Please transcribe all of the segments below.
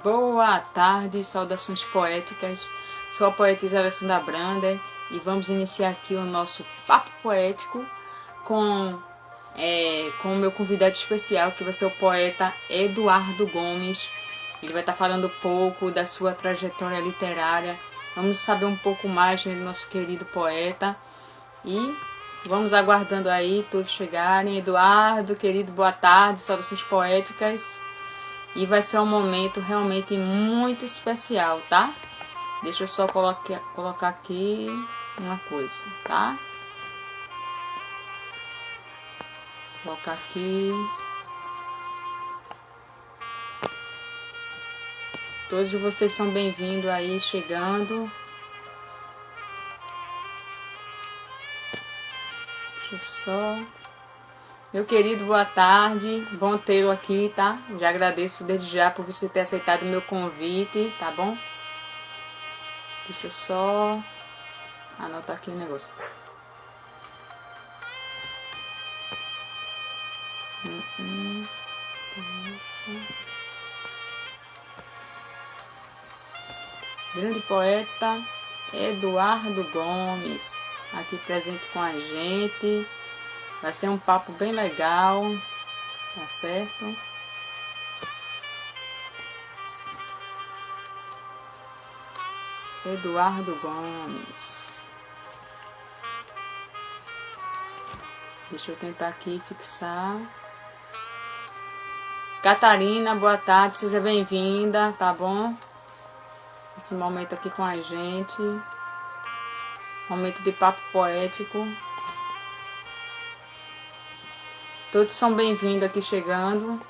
Boa tarde, saudações poéticas. Sou a poetisa Alessandra Brander e vamos iniciar aqui o nosso papo poético com o meu convidado especial, que vai ser o poeta Eduardo Gomes. Ele vai estar falando um pouco da sua trajetória literária. Vamos saber um pouco mais do nosso querido poeta e vamos aguardando aí todos chegarem. Eduardo, querido, boa tarde, saudações poéticas. E vai ser um momento realmente muito especial, tá? Deixa eu só colocar aqui uma coisa, tá? Colocar aqui. Todos vocês são bem-vindos aí, chegando. Deixa eu só... Meu querido, boa tarde. Bom tê-lo aqui, tá? Já agradeço desde já por você ter aceitado o meu convite, tá bom? Deixa eu só anotar aqui o negócio. Grande poeta Eduardo Gomes, aqui presente com a gente. Vai ser um papo bem legal, tá certo? Eduardo Gomes. Deixa eu tentar aqui fixar. Catarina, boa tarde, seja bem-vinda, tá bom? Esse momento aqui com a gente. Momento de papo poético. Todos são bem-vindos aqui chegando,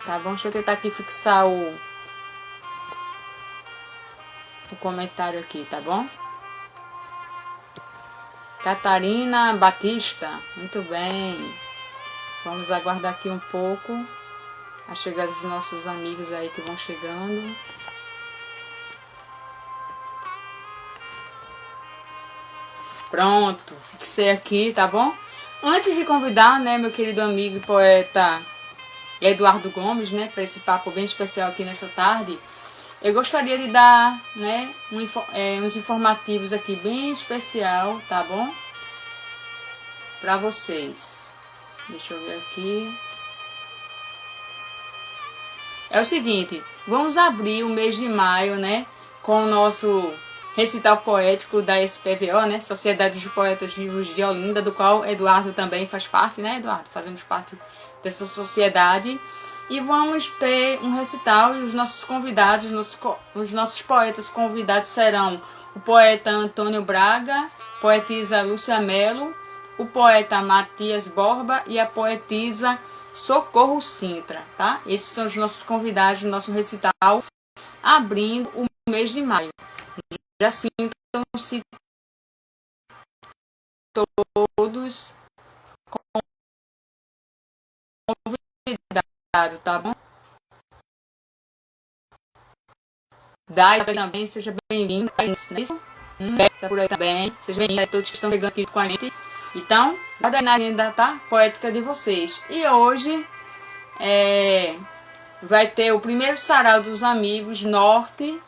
tá bom? Deixa eu tentar aqui fixar o comentário aqui, tá bom? Catarina Batista, muito bem. Vamos aguardar aqui um pouco a chegada dos nossos amigos aí que vão chegando. Pronto, fixei aqui, tá bom? Antes de convidar, né, meu querido amigo e poeta Eduardo Gomes, né, para esse papo bem especial aqui nessa tarde, eu gostaria de dar, né, uns informativos aqui bem especial, tá bom? Para vocês. Deixa eu ver aqui. É o seguinte, vamos abrir o mês de maio, né, com o nosso recital poético da SPVO, né, Sociedade de Poetas Vivos de Olinda, do qual Eduardo também faz parte, né, Eduardo? Fazemos parte dessa sociedade. E vamos ter um recital e os nossos convidados, os nossos poetas convidados serão o poeta Antônio Braga, poetisa Lúcia Mello, o poeta Matias Borba e a poetisa Socorro Sintra, tá? Esses são os nossos convidados do nosso recital, abrindo o mês de maio. Já sintam-se todos convidados, tá bom? Dai também, seja bem-vindo. Tá por aí também. Seja bem-vindo a todos que estão chegando aqui com a gente. Então, guarda aí na agenda, tá? Poética de vocês. E hoje vai ter o primeiro sarau dos amigos Norte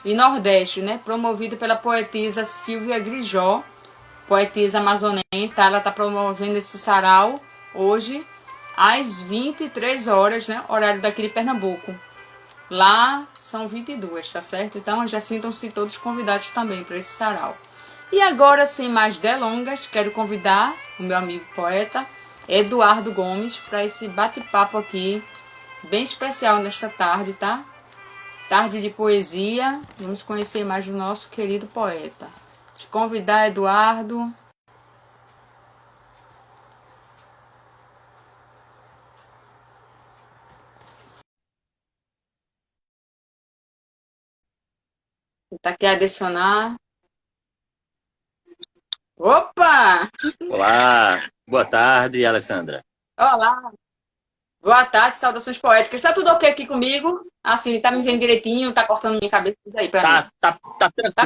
e Nordeste, né? Promovido pela poetisa Silvia Grijó, poetisa amazonense, tá? Ela tá promovendo esse sarau hoje às 23 horas, né? Horário daqui de Pernambuco. Lá são 22, tá certo? Então já sintam-se todos convidados também para esse sarau. E agora, sem mais delongas, quero convidar o meu amigo poeta Eduardo Gomes para esse bate-papo aqui, bem especial nesta tarde, tá? Tarde de poesia. Vamos conhecer mais do nosso querido poeta. Te convidar, Eduardo. Tá aqui adicionar. Opa! Olá, boa tarde, Alessandra. Olá! Boa tarde, saudações poéticas. Tá tudo ok aqui comigo? Assim, tá me vendo direitinho? Tá cortando minha cabeça? Diz aí pra mim. Tá Tá tranquilo, tá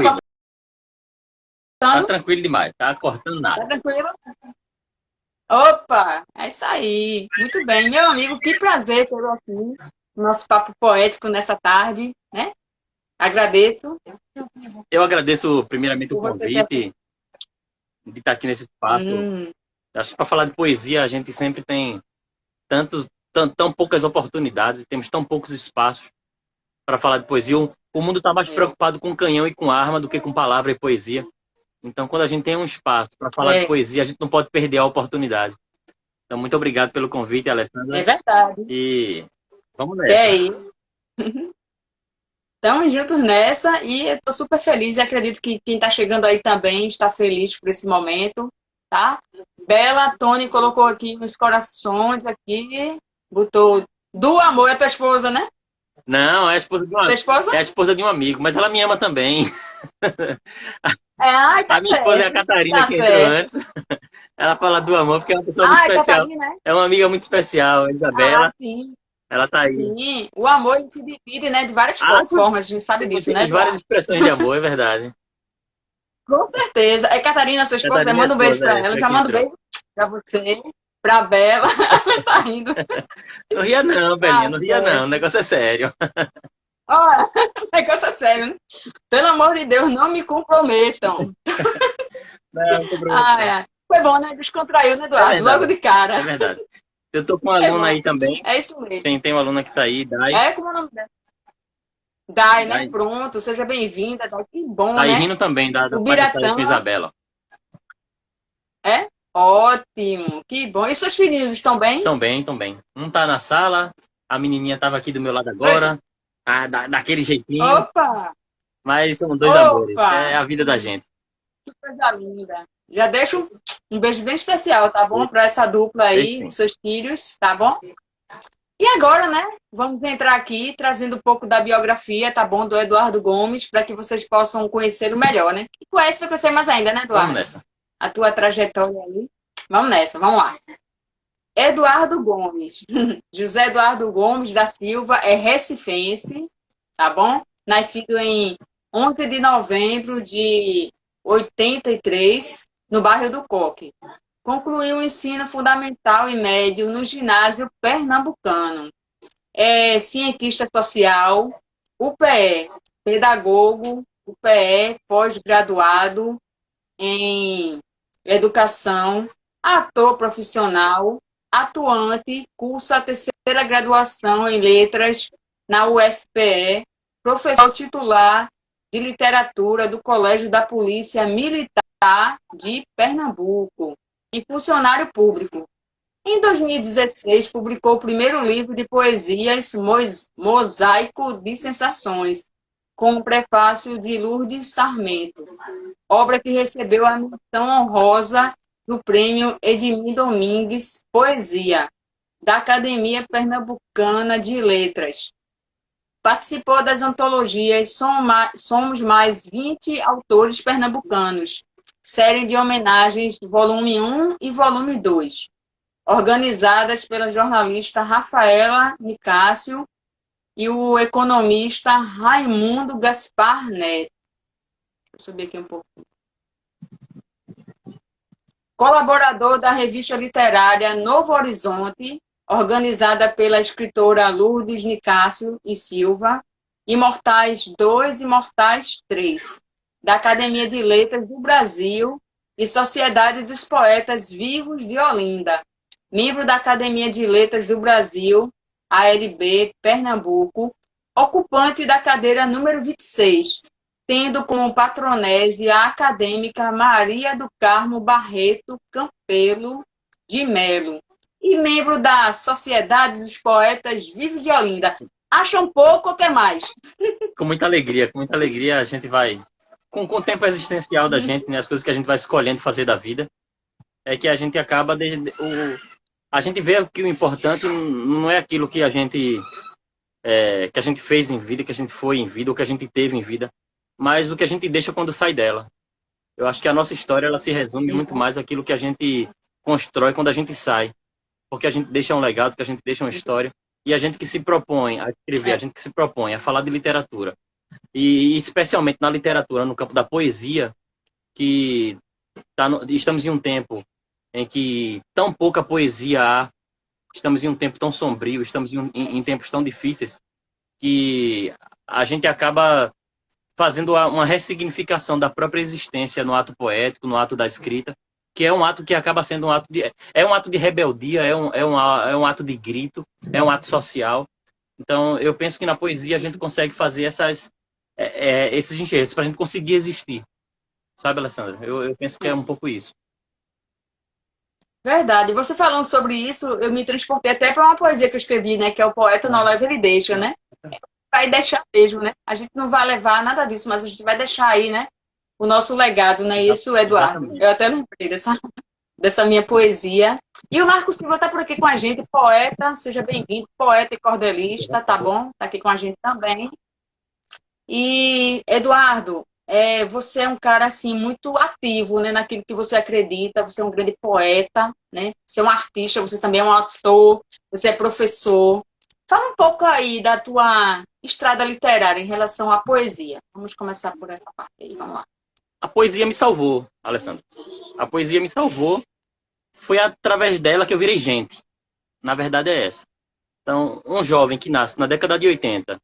cortando? tranquilo demais, tá cortando Tá nada. tranquilo? Opa! É isso aí. Muito bem. Meu amigo, que prazer tê-lo aqui no nosso papo poético nessa tarde, Agradeço Eu agradeço primeiramente o por você ter... convite de estar aqui nesse espaço. Hum, Acho que para falar de poesia a gente sempre tem tão poucas oportunidades, temos tão poucos espaços para falar de poesia. O mundo está mais é, preocupado com canhão e com arma do que com palavra e poesia. Então, quando a gente tem um espaço para falar de é, poesia, a gente não pode perder a oportunidade. Então, muito obrigado pelo convite, é Alessandra. verdade. E vamos Que é nessa. isso. Estamos juntos nessa e eu tô super feliz e acredito que quem está chegando aí também está feliz por esse momento, tá? Bela, Tony colocou aqui uns corações aqui, botou do amor, é tua esposa, né? Não, Sua esposa? é a esposa de um amigo, mas ela me ama também. É, ai, tá A minha esposa é a certo, Catarina, tá que entrou certo. antes. Ela fala do amor porque é uma pessoa muito Ai, especial. Catarina, né? É uma amiga muito especial, a Ah, Isabela. sim, Ela tá aí. sim. O amor ele se divide, né, de várias Ah, formas, a gente sabe disso, né, tem várias Eduardo? expressões de amor, é verdade. Com certeza. É Catarina, sua esposa, Catarina é a manda um beijo esposa, pra ela. foi Já que manda um entrou. beijo pra você, pra Bela. Tá rindo. Não ria não, Belinha, Ah, não ria não, o certo. negócio é sério. Olha, negócio é sério, né? Pelo amor de Deus, não me comprometam. Não, não tem problema Ah, não. é. Foi bom, né? Descontraiu, né, É Eduardo? Logo verdade, de cara. é verdade. Eu tô com uma É aluna bom. aí também, É isso mesmo. tem uma aluna que tá aí, Dai. É como o nome dela? Dai, né? Dai Pronto, seja bem-vinda. Dai. Que bom, tá aí né? rindo também da O parte da com Biratã Isabela. é ótimo. Que bom. E seus filhinhos estão bem? Estão bem, estão bem. Um tá na sala, a menininha tava aqui do meu lado Oi. agora, daquele jeitinho, Opa! mas são dois amores, é Opa! a vida da gente. Que coisa linda. Já deixo um beijo bem especial, tá bom? Para essa dupla aí, Perfeito. dos seus filhos, tá bom? E agora, né? Vamos entrar aqui trazendo um pouco da biografia, tá bom? Do Eduardo Gomes, para que vocês possam conhecê-lo melhor, né? E conhece vai conhecer mais ainda, né, Vamos Eduardo? nessa. A tua trajetória aí. Vamos nessa, vamos lá. Eduardo Gomes. José Eduardo Gomes da Silva é recifense, tá bom? Nascido em 11 de novembro de 83, no bairro do Coque. Concluiu o ensino fundamental e médio no ginásio pernambucano. É cientista social, UPE, pedagogo, UPE, pós-graduado em educação, ator profissional, atuante, cursa a terceira graduação em letras na UFPE, professor titular de literatura do Colégio da Polícia Militar de Pernambuco e funcionário público. Em 2016, publicou o primeiro livro de poesias, Mosaico de Sensações, com o prefácio de Lourdes Sarmento, obra que recebeu a menção honrosa do Prêmio Edmir Domingues Poesia, da Academia Pernambucana de Letras. Participou das antologias Somos Mais 20 Autores Pernambucanos, série de homenagens volume 1 e volume 2, organizadas pela jornalista Rafaela Nicásio e o economista Raimundo Gaspar Neto. Deixa eu subir aqui um pouco. Colaborador da revista literária Novo Horizonte, organizada pela escritora Lourdes Nicásio e Silva, Imortais 2, Imortais 3, da Academia de Letras do Brasil e Sociedade dos Poetas Vivos de Olinda, membro da Academia de Letras do Brasil, ALB, Pernambuco, ocupante da cadeira número 26, tendo como patronese a acadêmica Maria do Carmo Barreto Campelo de Melo, e membro da Sociedade dos Poetas Vivos de Olinda. Acha um pouco ou quer mais? Com muita alegria a gente vai, com o tempo existencial da gente, né, as coisas que a gente vai escolhendo fazer da vida, é que a gente acaba, a gente vê que o importante não é aquilo que a gente fez em vida, que a gente foi em vida, ou que a gente teve em vida, mas o que a gente deixa quando sai dela. Eu acho que a nossa história ela se resume muito mais àquilo que a gente constrói quando a gente sai, porque a gente deixa um legado, que a gente deixa uma história, e a gente que se propõe a escrever, a gente que se propõe a falar de literatura, e especialmente na literatura, no campo da poesia, que estamos em um tempo em que tão pouca poesia há, estamos em um tempo tão sombrio, estamos em tempos tão difíceis, que a gente acaba fazendo uma ressignificação da própria existência no ato poético, no ato da escrita, que é um ato que acaba sendo um ato de rebeldia, é um ato de grito, é um ato social. Então, eu penso que na poesia a gente consegue fazer esses enxertos para a gente conseguir existir. Sabe, Alessandra? Eu penso que é um pouco isso. Verdade. Você falando sobre isso, eu me transportei até para uma poesia que eu escrevi, né? Que é o Poeta Não Leva, Ele Deixa, né? Vai deixar mesmo, né? A gente não vai levar nada disso, mas a gente vai deixar aí, né? O nosso legado, né? Isso, Eduardo. Exatamente. Eu até lembrei dessa minha poesia. E o Marco Silva está por aqui com a gente, poeta, seja bem-vindo, poeta e cordelista, tá bom? Está aqui com a gente também. E, Eduardo, você é um cara, assim, muito ativo, né, naquilo que você acredita, você é um grande poeta, né? Você é um artista, você também é um ator, você é professor. Fala um pouco aí da tua estrada literária em relação à poesia. Vamos começar por essa parte aí, vamos lá. A poesia me salvou, Alessandra. A poesia me salvou. Foi através dela que eu virei gente. Na verdade é essa. Então, um jovem que nasce na década de 80,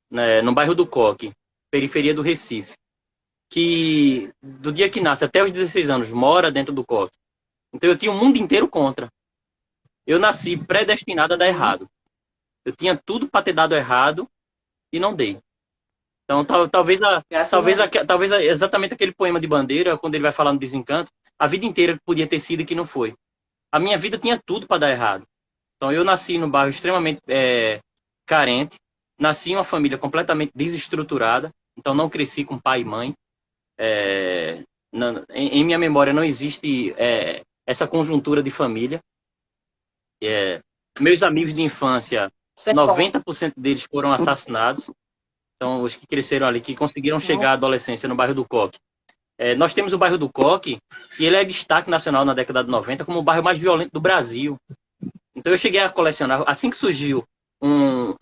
né, no bairro do Coque, periferia do Recife, que do dia que nasce até os 16 anos mora dentro do Coque. Então eu tinha o mundo inteiro contra. Eu nasci predestinado a dar errado. Eu tinha tudo para ter dado errado e não dei. Então talvez exatamente aquele poema de Bandeira, quando ele vai falar no desencanto, a vida inteira podia ter sido e que não foi. A minha vida tinha tudo para dar errado. Então eu nasci num bairro extremamente carente, nasci em uma família completamente desestruturada, então não cresci com pai e mãe. Em minha memória não existe essa conjuntura de família. Meus amigos de infância, 90% deles foram assassinados. Então, os que cresceram ali, que conseguiram chegar à adolescência no bairro do Coque. Nós temos o bairro do Coque, que ele é destaque nacional na década de 90 como o bairro mais violento do Brasil. Então, eu cheguei a colecionar, assim que surgiu um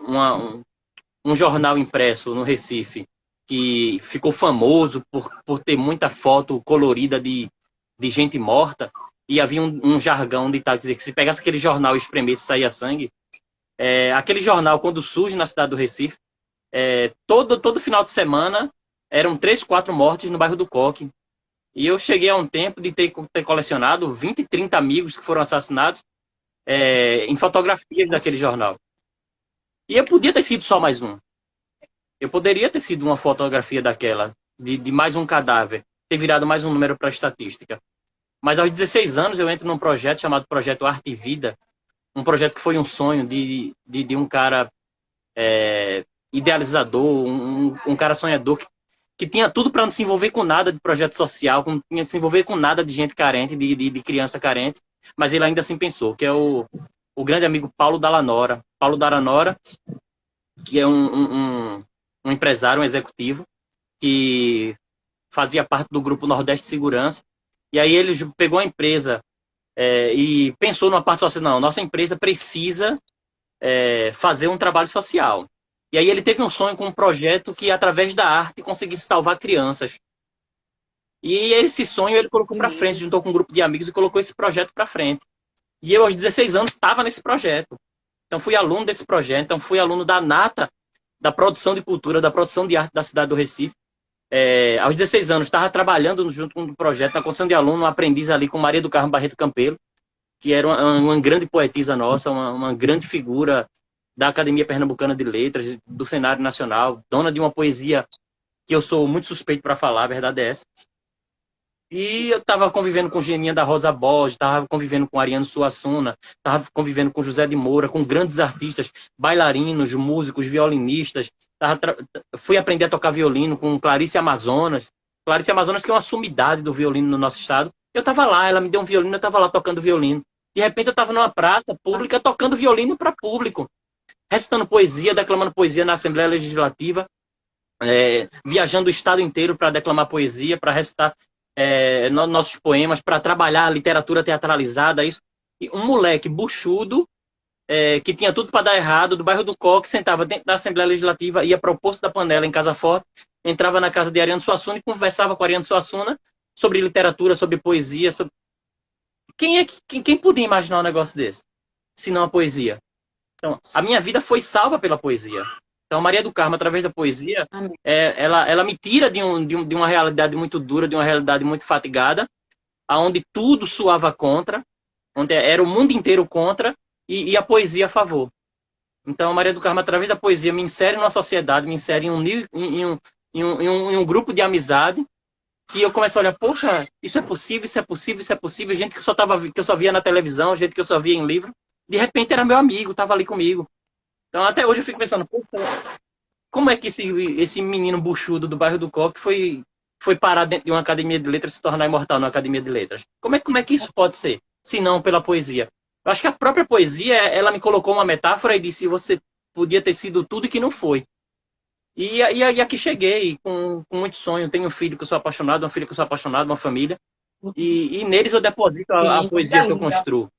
jornal impresso no Recife, que ficou famoso por ter muita foto colorida de gente morta, e havia um jargão de tal, dizer que se pegasse aquele jornal e espremesse, saía sangue. Aquele jornal, quando surge na cidade do Recife, todo final de semana eram 3, 4 mortes no bairro do Coque. E eu cheguei a um tempo de ter colecionado 20, 30 amigos que foram assassinados em fotografias daquele jornal. E eu podia ter sido só mais um. Eu poderia ter sido uma fotografia daquela, de mais um cadáver, ter virado mais um número para a estatística. Mas aos 16 anos eu entro num projeto chamado Projeto Arte e Vida, um projeto que foi um sonho de um cara idealizador, um cara sonhador que tinha tudo para não se envolver com nada de projeto social, não tinha se envolver com nada de gente carente, de criança carente, mas ele ainda assim pensou, que é o grande amigo Paulo Dallanora. Paulo Dallanora, que é um empresário, um executivo, que fazia parte do grupo Nordeste Segurança, e aí ele pegou a empresa e pensou numa parte social. Não, nossa empresa precisa fazer um trabalho social. E aí ele teve um sonho com um projeto que, através da arte, conseguisse salvar crianças. E esse sonho ele colocou para frente, juntou com um grupo de amigos e colocou esse projeto para frente. E eu, aos 16 anos, estava nesse projeto. Então, fui aluno desse projeto. Então, fui aluno da nata da produção de cultura, da produção de arte da cidade do Recife. Aos 16 anos, estava trabalhando junto com o projeto, na condição de aluno, um aprendiz ali com Maria do Carmo Barreto Campelo, que era uma grande poetisa nossa, uma grande figura da Academia Pernambucana de Letras, do cenário nacional, dona de uma poesia que eu sou muito suspeito para falar, a verdade é essa. E eu estava convivendo com Geninha da Rosa Borges, estava convivendo com Ariano Suassuna, estava convivendo com José de Moura, com grandes artistas, bailarinos, músicos, violinistas. Fui aprender a tocar violino com Clarice Amazonas. Clarice Amazonas, que é uma sumidade do violino no nosso estado. Eu estava lá, ela me deu um violino, eu estava lá tocando violino. De repente eu estava numa praça pública tocando violino para público, recitando poesia, declamando poesia na Assembleia Legislativa, viajando o estado inteiro para declamar poesia, para recitar nossos poemas, para trabalhar a literatura teatralizada, isso. E um moleque buchudo, que tinha tudo para dar errado, do bairro do Coque, sentava dentro da Assembleia Legislativa, ia para o Poço da Panela, em Casa Forte, entrava na casa de Ariano Suassuna e conversava com Ariano Suassuna sobre literatura, sobre poesia. Quem podia imaginar um negócio desse? Se não a poesia? Então, a minha vida foi salva pela poesia. Então, Maria do Carmo, através da poesia, Amém. ela me tira de uma realidade muito dura, de uma realidade muito fatigada, onde tudo suava contra, onde era o mundo inteiro contra, e a poesia a favor. Então, Maria do Carmo, através da poesia, me insere numa sociedade, me insere em um grupo de amizade, que eu começo a olhar, poxa, isso é possível, isso é possível, isso é possível. Gente que eu só via na televisão, gente que eu só via em livro, de repente era meu amigo, estava ali comigo. Então, até hoje eu fico pensando, poxa, como é que esse menino buchudo do bairro do Coque foi parar dentro de uma academia de letras e se tornar imortal numa academia de letras? Como é que isso pode ser, se não pela poesia? Eu acho que a própria poesia, ela me colocou uma metáfora e disse, você podia ter sido tudo e que não foi. E aqui cheguei com muito sonho. Tenho um filho que eu sou apaixonado, uma filha que eu sou apaixonado, uma família. E neles eu deposito a Sim, poesia coisa que eu linda. construo.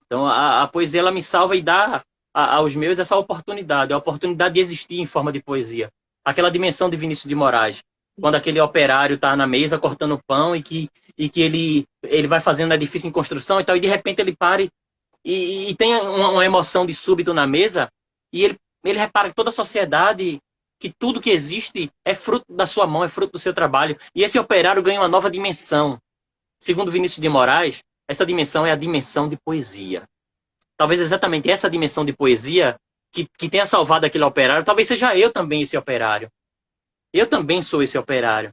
Então a poesia ela me salva e dá aos meus essa oportunidade, a oportunidade de existir em forma de poesia. Aquela dimensão de Vinícius de Moraes, quando aquele operário está na mesa cortando pão e que ele vai fazendo edifício em construção e tal, e de repente ele para e tem uma emoção de súbito na mesa e ele repara que toda a sociedade, que tudo que existe é fruto da sua mão, é fruto do seu trabalho. E esse operário ganha uma nova dimensão. Segundo Vinícius de Moraes, essa dimensão é a dimensão de poesia. Talvez exatamente essa dimensão de poesia que tenha salvado aquele operário, talvez seja eu também esse operário. Eu também sou esse operário,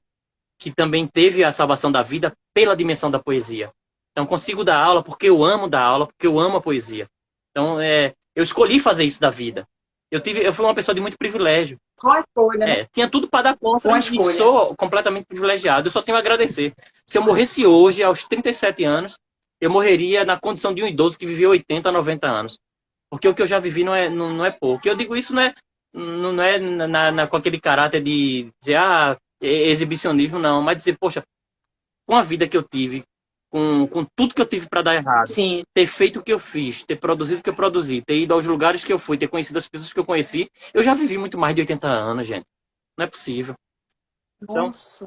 que também teve a salvação da vida pela dimensão da poesia. Então, consigo dar aula porque eu amo dar aula, porque eu amo a poesia. Então, eu escolhi fazer isso da vida. Eu fui uma pessoa de muito privilégio. Foi uma escolha, né? Tinha tudo para dar Foi conta uma e escolha. sou completamente privilegiado. Eu só tenho a agradecer. Se eu morresse hoje, aos 37 anos, eu morreria na condição de um idoso que viveu 80, 90 anos. Porque o que eu já vivi não é pouco. Eu digo isso não é com aquele caráter de dizer, exibicionismo, não. Mas dizer, poxa, com a vida que eu tive, com tudo que eu tive para dar errado, Sim. ter feito o que eu fiz, ter produzido o que eu produzi, ter ido aos lugares que eu fui, ter conhecido as pessoas que eu conheci, eu já vivi muito mais de 80 anos, gente. Não é possível. Então, Nossa.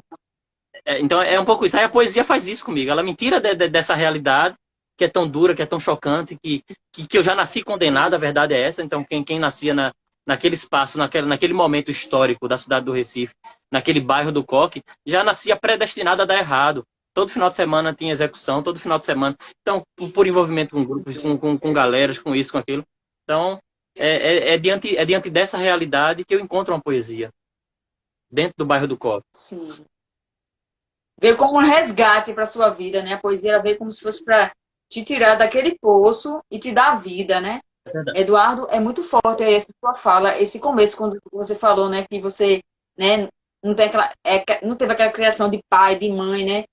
então é um pouco isso. Aí a poesia faz isso comigo. Ela me tira dessa realidade que é tão dura, que é tão chocante, que eu já nasci condenado, a verdade é essa. Então, quem nascia naquele espaço, naquele momento histórico da cidade do Recife, naquele bairro do Coque, já nascia predestinado a dar errado. Todo final de semana tinha execução, todo final de semana. Então, por envolvimento com grupos, com galeras, com isso, com aquilo. Então, diante dessa realidade que eu encontro uma poesia dentro do bairro do Coque. Sim. Veio como um resgate para sua vida, né? A poesia ela veio como se fosse para te tirar daquele poço e te dar vida, né? É verdade. Eduardo, é muito forte essa sua fala, esse começo, quando você falou, né, que você, né, não tem aquela, não teve aquela criação de pai, de mãe, né?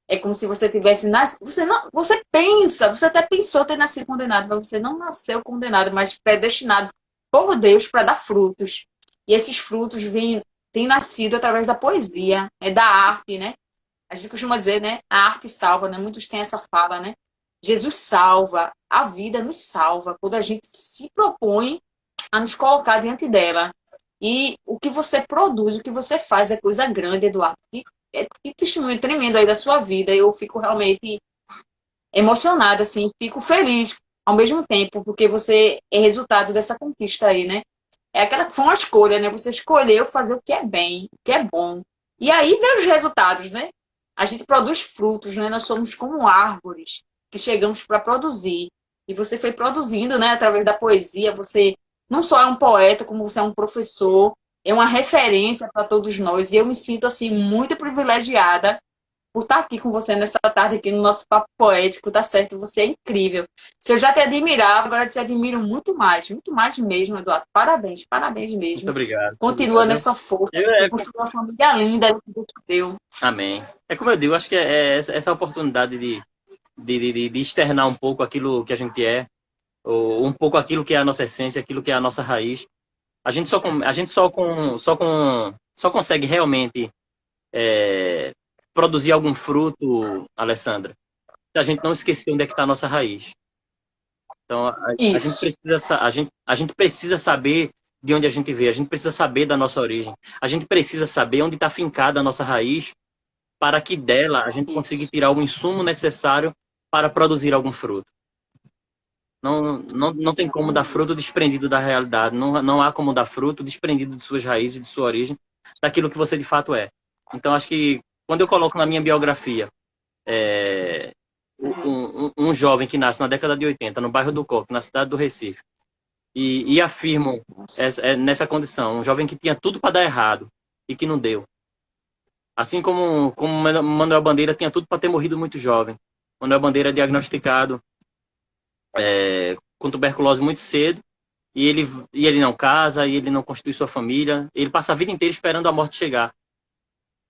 É como se você tivesse nascido. Você não, você pensa, você até pensou ter nascido condenado, mas você não nasceu condenado, mas predestinado por Deus para dar frutos. E esses frutos têm nascido através da poesia, da arte, né? A gente costuma dizer, né? A arte salva, né? Muitos têm essa fala, né? Jesus salva, a vida nos salva quando a gente se propõe a nos colocar diante dela. E o que você produz, o que você faz é coisa grande, Eduardo. Que testemunho tremendo aí da sua vida. Eu fico realmente emocionada, assim, fico feliz ao mesmo tempo, porque você é resultado dessa conquista aí, né? Foi uma escolha, né? Você escolheu fazer o que é bem, o que é bom. E aí vem os resultados, né? A gente produz frutos, né? Nós somos como árvores que chegamos para produzir. E você foi produzindo, né? Através da poesia. Você não só é um poeta, como você é um professor, é uma referência para todos nós. E eu me sinto, assim, muito privilegiada por estar aqui com você nessa tarde aqui no nosso papo poético, tá certo? Você é incrível. Se eu já te admirava, agora te admiro muito mais mesmo, Eduardo. Parabéns, parabéns Muito mesmo. obrigado. Muito Continua obrigado. nessa força. Eu, Você é, construiu uma família linda que Deus te deu. Amém. É como eu digo, acho que é essa oportunidade de externar um pouco aquilo que a gente é, ou um pouco aquilo que é a nossa essência, aquilo que é a nossa raiz. A gente só consegue realmente produzir algum fruto, Alessandra, se a gente não esquecer onde é que está a nossa raiz. Então, Isso. a gente precisa saber de onde a gente veio, a gente precisa saber da nossa origem, a gente precisa saber onde está fincada a nossa raiz, para que dela a gente consiga Isso. tirar o insumo necessário para produzir algum fruto. Não tem como dar fruto desprendido da realidade. Não há como dar fruto desprendido de suas raízes, de sua origem, daquilo que você de fato é. Então, acho que quando eu coloco na minha biografia um jovem que nasce na década de 80, no bairro do Coque, na cidade do Recife, e afirmo nessa condição, um jovem que tinha tudo para dar errado e que não deu. Assim como Manuel Bandeira tinha tudo para ter morrido muito jovem. Manuel Bandeira é diagnosticado com tuberculose muito cedo, e ele não casa, e ele não constitui sua família, ele passa a vida inteira esperando a morte chegar.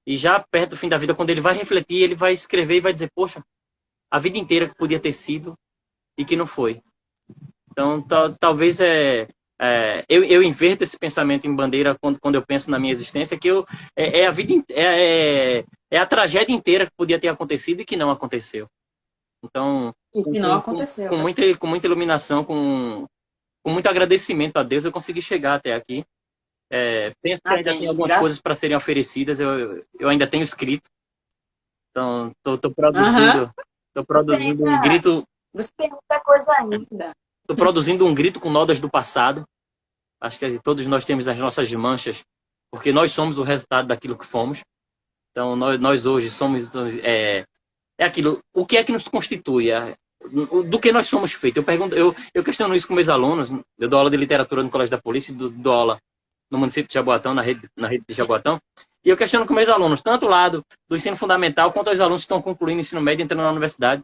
E já perto do fim da vida, quando ele vai refletir, ele vai escrever e vai dizer, poxa, a vida inteira que podia ter sido e que não foi. Então, talvez eu inverto esse pensamento em Bandeira quando eu penso na minha existência, que a vida é a tragédia inteira que podia ter acontecido e que não aconteceu. Então, E que não aconteceu. com muita iluminação, com muito agradecimento a Deus, eu consegui chegar até aqui. Penso que ainda tem algumas coisas para serem oferecidas, eu ainda tenho escrito. Então, estou produzindo um grito. Você tem muita coisa ainda. Estou produzindo um grito com nodas do passado. Acho que todos nós temos as nossas manchas, porque nós somos o resultado daquilo que fomos. Então, nós hoje somos... aquilo. O que é que nos constitui? Do que nós somos feitos? Eu questiono isso com meus alunos. Eu dou aula de literatura no Colégio da Polícia, dou aula no município de Jaboatão, na rede de Jaboatão. E eu questiono com meus alunos, tanto o lado do ensino fundamental, quanto os alunos que estão concluindo o ensino médio e entrando na universidade.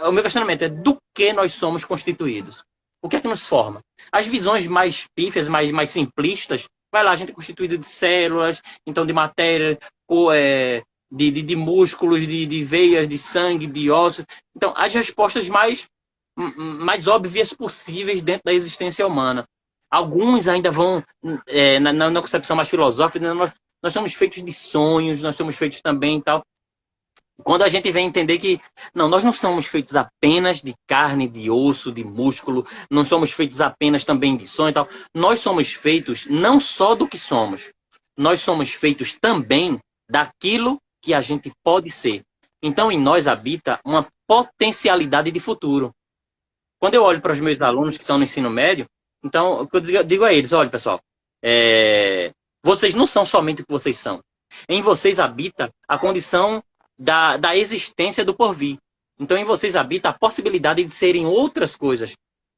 O meu questionamento é do que nós somos constituídos? O que é que nos forma? As visões mais pífias, mais simplistas, vai lá, a gente é constituído de células, então de matéria, de músculos, de veias, de sangue, de ossos. Então, as respostas mais óbvias possíveis dentro da existência humana. Alguns ainda vão, na concepção mais filosófica, nós somos feitos de sonhos, nós somos feitos também e tal. Quando a gente vem entender que nós não somos feitos apenas de carne, de osso, de músculo, não somos feitos apenas também de sonho e tal. Nós somos feitos não só do que somos, nós somos feitos também daquilo que a gente pode ser. Então, em nós habita uma potencialidade de futuro. Quando eu olho para os meus alunos que estão no ensino médio, então, o que eu digo a eles, olha, pessoal, vocês não são somente o que vocês são. Em vocês habita a condição da existência do porvir. Então, em vocês habita a possibilidade de serem outras coisas.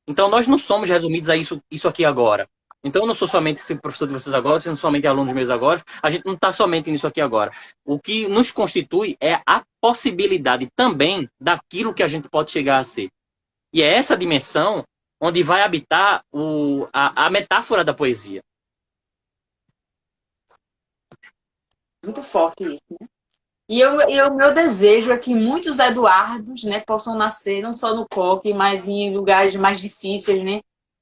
Então, nós não somos resumidos a isso aqui agora. Então, eu não sou somente esse professor de vocês agora, vocês não são somente alunos meus agora, a gente não está somente nisso aqui agora. O que nos constitui é a possibilidade também daquilo que a gente pode chegar a ser. E é essa dimensão onde vai habitar a metáfora da poesia. Muito forte isso, né? E o meu desejo é que muitos Eduardos, né, possam nascer não só no Coque, mas em lugares mais difíceis, né?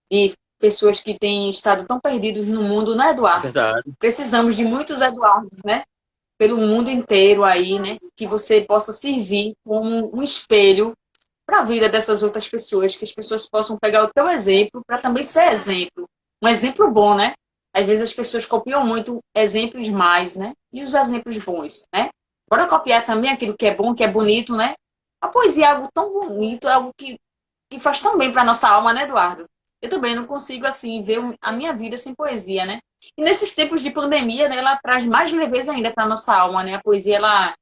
De pessoas que têm estado tão perdidos no mundo, né, Eduardo? Verdade. Precisamos de muitos Eduardos, né? Pelo mundo inteiro aí, né? Que você possa servir como um espelho para a vida dessas outras pessoas, que as pessoas possam pegar o teu exemplo para também ser exemplo. Um exemplo bom, né? Às vezes as pessoas copiam muito exemplos mais, né? E os exemplos bons, né? Bora copiar também aquilo que é bom, que é bonito, né? A poesia é algo tão bonito, é algo que faz tão bem para nossa alma, né, Eduardo? Eu também não consigo, assim, ver a minha vida sem poesia, né? E nesses tempos de pandemia, né, ela traz mais leveza ainda para nossa alma, né? A poesia, ela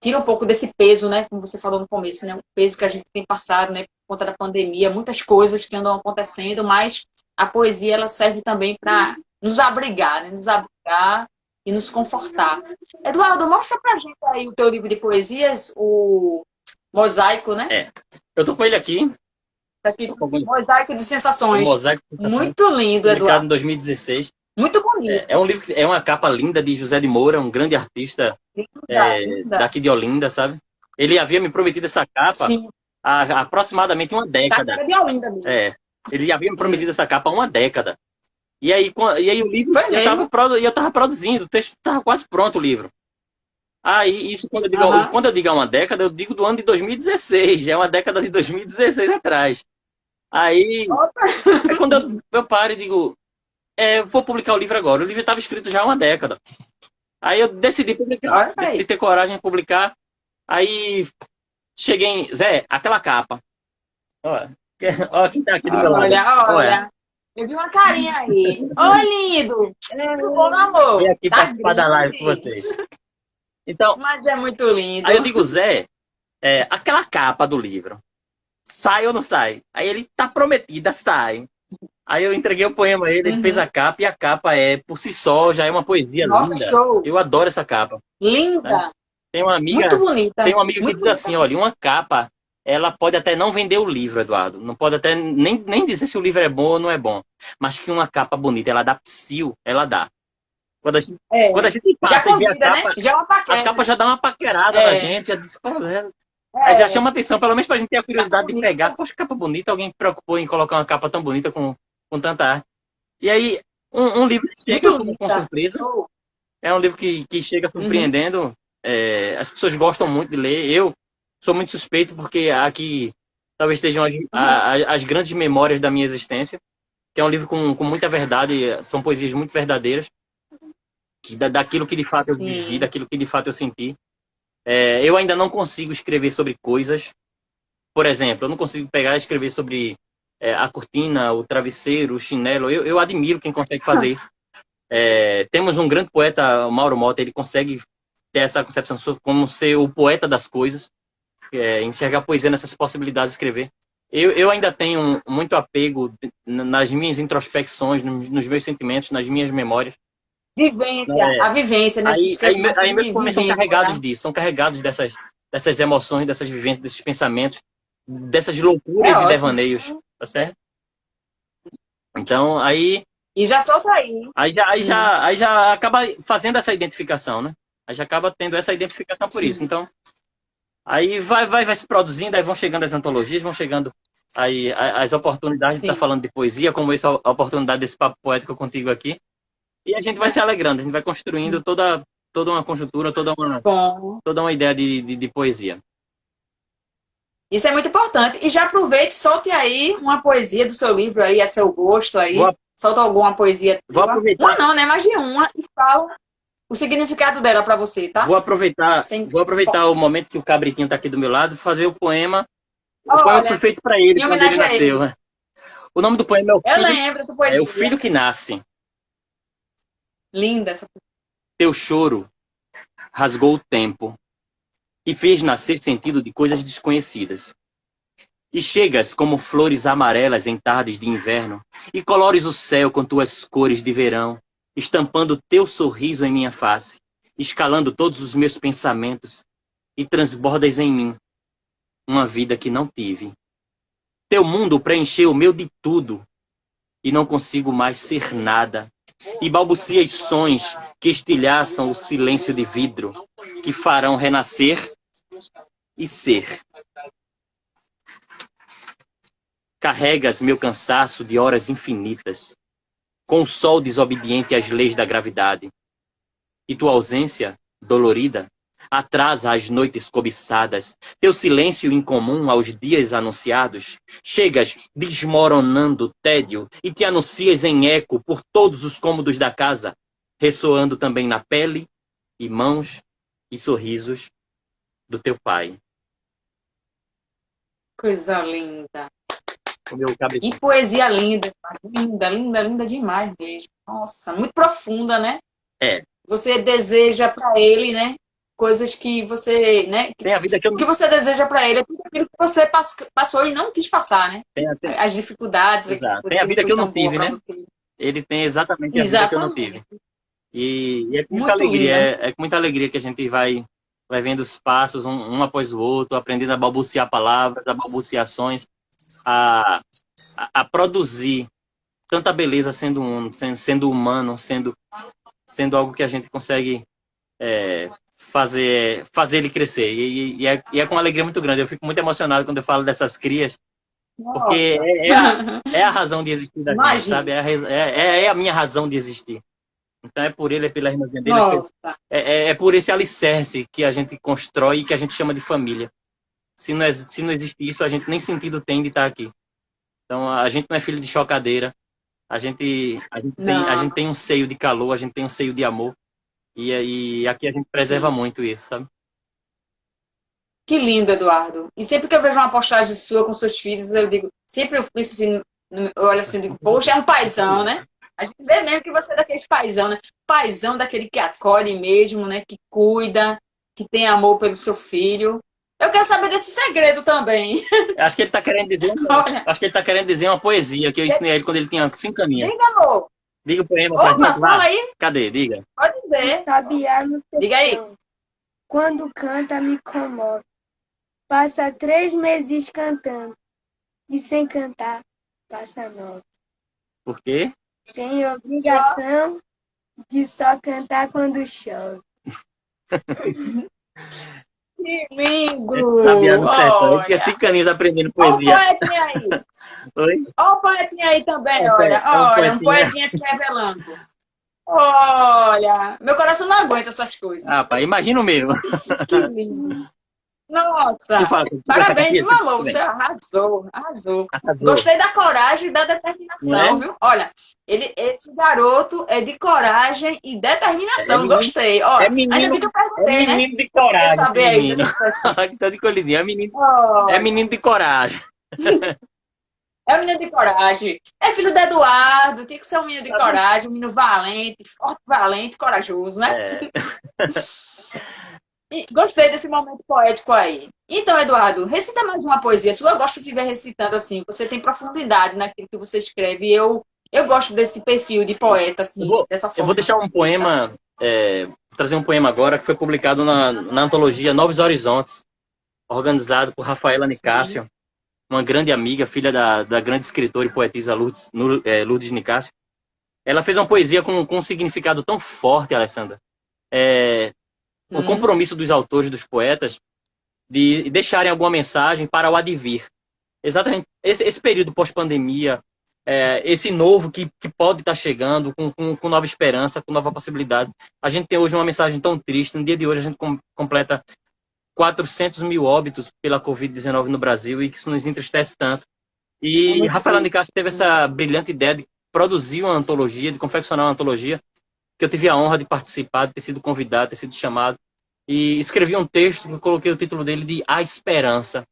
tira um pouco desse peso, né? Como você falou no começo, né? O peso que a gente tem passado, né? Por conta da pandemia, muitas coisas que andam acontecendo, mas a poesia, ela serve também para nos abrigar, né? Nos abrigar e nos confortar. Eduardo, mostra pra gente aí o teu livro de poesias, o Mosaico, né? Eu tô com ele aqui. Tá aqui, Mosaico de Sensações. Mosaico de Sensações. Muito lindo, Eduardo. Publicado em 2016. Muito bonito. É um livro que é uma capa linda de José de Moura, um grande artista linda. Daqui de Olinda, sabe? Ele havia me prometido essa capa há aproximadamente uma década. Tá de Olinda mesmo. Ele havia me prometido essa capa há uma década. E aí o livro, eu estava produzindo, o texto estava quase pronto, o livro. Aí, isso quando eu digo há uma década, eu digo do ano de 2016, é uma década de 2016 atrás. Aí quando eu paro e digo, vou publicar o livro agora. O livro estava escrito já há uma década. Aí eu decidi publicar, decidi ter coragem de publicar. Aí cheguei em... Zé, aquela capa. Ó, ó quem tá aqui do meu lado. Olha, Olha, olha. Eu vi uma carinha aí. Oi, lindo. Tudo bom, meu amor? vem aqui Tá participar da live com grande. vocês. Então, Mas é muito lindo. aí eu digo, Zé, aquela capa do livro, sai ou não sai? Aí ele, tá prometida, sai. Aí eu entreguei o poema a ele, ele fez Uhum. a capa, e a capa por si só, já é uma poesia Nossa, linda. show. Eu adoro essa capa, né? Linda. Tem uma Muito amiga, tem bonita. uma amiga que Muito diz bonita assim, olha, uma capa, ela pode até não vender o livro, Eduardo. Não pode até nem dizer se o livro é bom ou não é bom. Mas que uma capa bonita, ela dá psil, ela dá. Quando a É. gente Já passa e vê convida, né? Já é uma a paquera. capa já dá uma paquerada na É. gente, já diz, pô, aí já É. chama atenção, pelo menos pra gente ter a Capa curiosidade de pegar. bonita. Poxa, capa bonita, alguém se preocupou em colocar uma capa tão bonita com tanta arte. E aí, um livro que chega Muito com linda. surpresa, Show. é um livro que chega Uhum. surpreendendo. As pessoas gostam muito de ler. Eu sou muito suspeito porque aqui talvez estejam as grandes memórias da minha existência, que é um livro com muita verdade, são poesias muito verdadeiras, daquilo que de fato eu vivi, Sim. daquilo que de fato eu senti. Eu ainda não consigo escrever sobre coisas. Por exemplo, eu não consigo pegar e escrever sobre a cortina, o travesseiro, o chinelo. Eu admiro quem consegue fazer isso. Temos um grande poeta, o Mauro Mota, ele consegue ter essa concepção sobre como ser o poeta das coisas, enxergar a poesia nessas possibilidades de escrever. Eu ainda tenho muito apego nas minhas introspecções, nos meus sentimentos, nas minhas memórias. Vivência. É, A vivência, né? Se escreve aí meus poemas são vivendo, carregados né? disso, são carregados dessas emoções, dessas vivências, desses pensamentos, dessas É loucuras e ótimo. devaneios, tá certo? Então, E já solta aí. Hum. aí já acaba fazendo essa identificação, né? Aí já acaba tendo essa identificação por isso. Sim. Então, aí vai se produzindo, aí vão chegando as antologias, vão chegando aí as oportunidades de estar Sim. falando de poesia, como essa a oportunidade desse papo poético contigo aqui. E a gente vai se alegrando, a gente vai construindo toda uma conjuntura, Bom. toda uma ideia de poesia. Isso é muito importante. E já aproveite, solte aí uma poesia do seu livro aí, a seu gosto aí. Vou, Solta alguma poesia vou tua. Uma aproveitar, não, né? Mais de uma. E fala o significado dela para você, tá? Sem... vou aproveitar o momento que o cabritinho está aqui do meu lado, fazer o poema que foi Olha, feito para ele em quando ele homenagem a nasceu, ele. né? O nome do poema Eu lembro da é o poesia. filho que nasce. Linda essa. Teu choro rasgou o tempo e fez nascer sentido de coisas desconhecidas. E chegas como flores amarelas em tardes de inverno, e colores o céu com tuas cores de verão, estampando teu sorriso em minha face, escalando todos os meus pensamentos, e transbordas em mim uma vida que não tive. Teu mundo preencheu o meu de tudo, e não consigo mais ser nada. E balbucias sons que estilhaçam o silêncio de vidro, que farão renascer e ser. Carregas meu cansaço de horas infinitas, com o sol desobediente às leis da gravidade. E tua ausência, dolorida, atrasa as noites cobiçadas. Teu silêncio incomum aos dias anunciados. Chegas desmoronando o tédio e te anuncias em eco por todos os cômodos da casa, ressoando também na pele e mãos e sorrisos do teu pai. Coisa linda. O meu Que cabecinho. poesia linda. Linda, linda, linda demais mesmo. Nossa, muito profunda, né? É, Você deseja para ele, né? Coisas que você, né? tem a vida que eu O não. que você deseja para ele é tudo aquilo que você passou e não quis passar, né? Tem, As dificuldades, a exato. coisa Tem a que não vida que foi eu não tão boa tive, para né? você. Ele tem exatamente a vida que eu não tive. Exatamente. E é com muita Muito alegria, linda. é com muita alegria que a gente vai vendo os passos um após o outro, aprendendo a balbuciar palavras, a balbuciações, a, a produzir tanta beleza sendo sendo humano, sendo algo que a gente consegue fazer ele crescer. E é com uma alegria muito grande. Eu fico muito emocionado quando eu falo dessas crias, porque Nossa. é a razão de existir da gente, sabe? Imagina. É a minha razão de existir. Então é por ele, é pela irmãzinha dele, Nossa. é por esse alicerce que a gente constrói e que a gente chama de família. Se não existe isso, a gente nem sentido tem de estar aqui. Então a gente não é filho de chocadeira, a gente Não. tem um seio de calor, a gente tem um seio de amor. E aqui a gente preserva Sim. muito isso, sabe? Que lindo, Eduardo. E sempre que eu vejo uma postagem sua com seus filhos, eu digo, sempre eu penso assim, eu olho assim, digo, poxa, é um paizão, né? A gente vê mesmo que você é daquele paizão, né? Paizão daquele que acolhe mesmo, né? Que cuida, que tem amor pelo seu filho. Eu quero saber desse segredo também. Acho que ele tá querendo dizer, Olha, acho que ele tá querendo dizer uma poesia que eu ensinei a ele quando ele tinha 5 aninhos. diga, amor. Diga o poema pra Opa, gente fala lá. aí. Cadê? Diga. Pode dizer. Sabiá no Diga aí. sertão, quando canta me comove. Passa 3 meses cantando, e sem cantar, passa 9. Por quê? Tem obrigação de só cantar quando chove. Que lindo. Sabiá no sertão. Ele tinha Olha. 5 aninhos aprendendo Olha o poesia. poetinha aí. Oi? Olha o poetinha aí também, É um olha. Olha, um poetinha. poetinha se revelando. Olha, meu coração não aguenta essas coisas. Ah, pai, imagina o mesmo. Que lindo. Nossa, Te fala, parabéns, aqui, meu amor, você arrasou, arrasou. arrasou. Gostei da coragem e da determinação, Não é? viu? Olha, esse garoto é de coragem e determinação, menino- gostei. Olha, é menino- ainda bem que eu perguntei, né? menino de coragem, Quer saber aí menino. dessas coisas. Tá de colidinha. Olha, É menino de coragem. é um menino de coragem. É filho do Eduardo, tem que ser um menino de coragem, um menino valente, forte, valente, corajoso, né? É. E gostei desse momento poético aí. Então, Eduardo, recita mais uma poesia sua. Eu gosto de ver recitando assim. Você tem profundidade naquilo que você escreve. Eu gosto desse perfil de poeta, assim, dessa forma. Eu vou deixar um poema, trazer um poema agora que foi publicado na antologia Novos Horizontes, organizado por Rafaela Nicásio, uma grande amiga, filha da grande escritora e poetisa Lourdes Nicásio. Ela fez uma poesia com um significado tão forte, Alessandra. O compromisso dos autores, dos poetas, de deixarem alguma mensagem para o advir. Exatamente esse período pós-pandemia, esse novo que pode estar chegando com nova esperança, com nova possibilidade. A gente tem hoje uma mensagem tão triste. No dia de hoje a gente completa 400 mil óbitos pela Covid-19 no Brasil e que isso nos entristece tanto. E Rafaela Nicásio teve essa brilhante ideia de produzir uma antologia, de confeccionar uma antologia, que eu tive a honra de participar, de ter sido convidado, de ter sido chamado. E escrevi um texto que eu coloquei o título dele de A Esperança.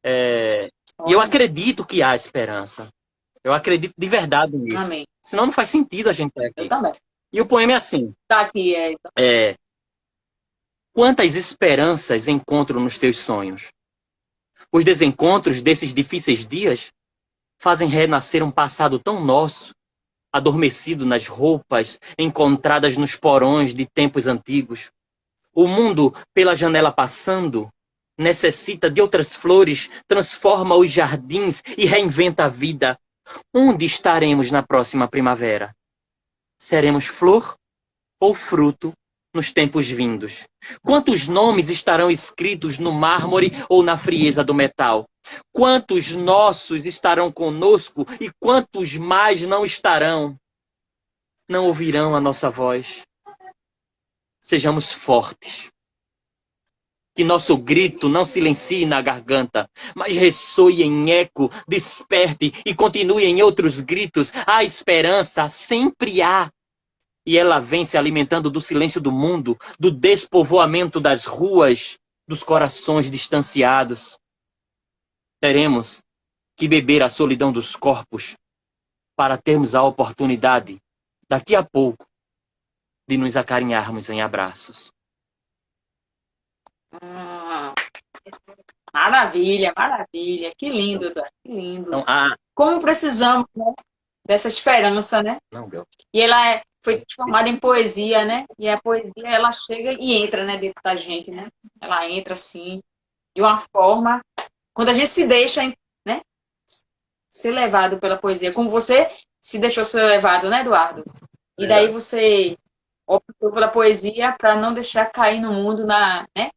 E eu acredito que há esperança. Eu acredito de verdade nisso. Amém. Senão não faz sentido a gente estar Eu aqui. também. E o poema é assim. Tá aqui, Quantas esperanças encontro nos teus sonhos? Os desencontros desses difíceis dias fazem renascer um passado tão nosso, adormecido nas roupas encontradas nos porões de tempos antigos. O mundo, pela janela passando, necessita de outras flores, transforma os jardins e reinventa a vida. Onde estaremos na próxima primavera? Seremos flor ou fruto nos tempos vindos? Quantos nomes estarão escritos no mármore ou na frieza do metal? Quantos nossos estarão conosco e quantos mais não estarão? Não ouvirão a nossa voz. Sejamos fortes. Que nosso grito não silencie na garganta, mas ressoe em eco, desperte e continue em outros gritos. A esperança sempre há. E ela vem se alimentando do silêncio do mundo, do despovoamento das ruas, dos corações distanciados. Teremos que beber a solidão dos corpos para termos a oportunidade, daqui a pouco, de nos acarinharmos em abraços. Maravilha, maravilha. Que lindo, Eduardo, que lindo. Então, Como precisamos, né, dessa esperança, né? não, Bel. E ela foi transformada em poesia, né? E a poesia, ela chega e entra, né, dentro da gente, né? Ela entra, assim, de uma forma... Quando a gente se deixa, né, ser levado pela poesia. Como você se deixou ser levado, né, Eduardo? E daí você optou pela poesia para não deixar cair no mundo, né?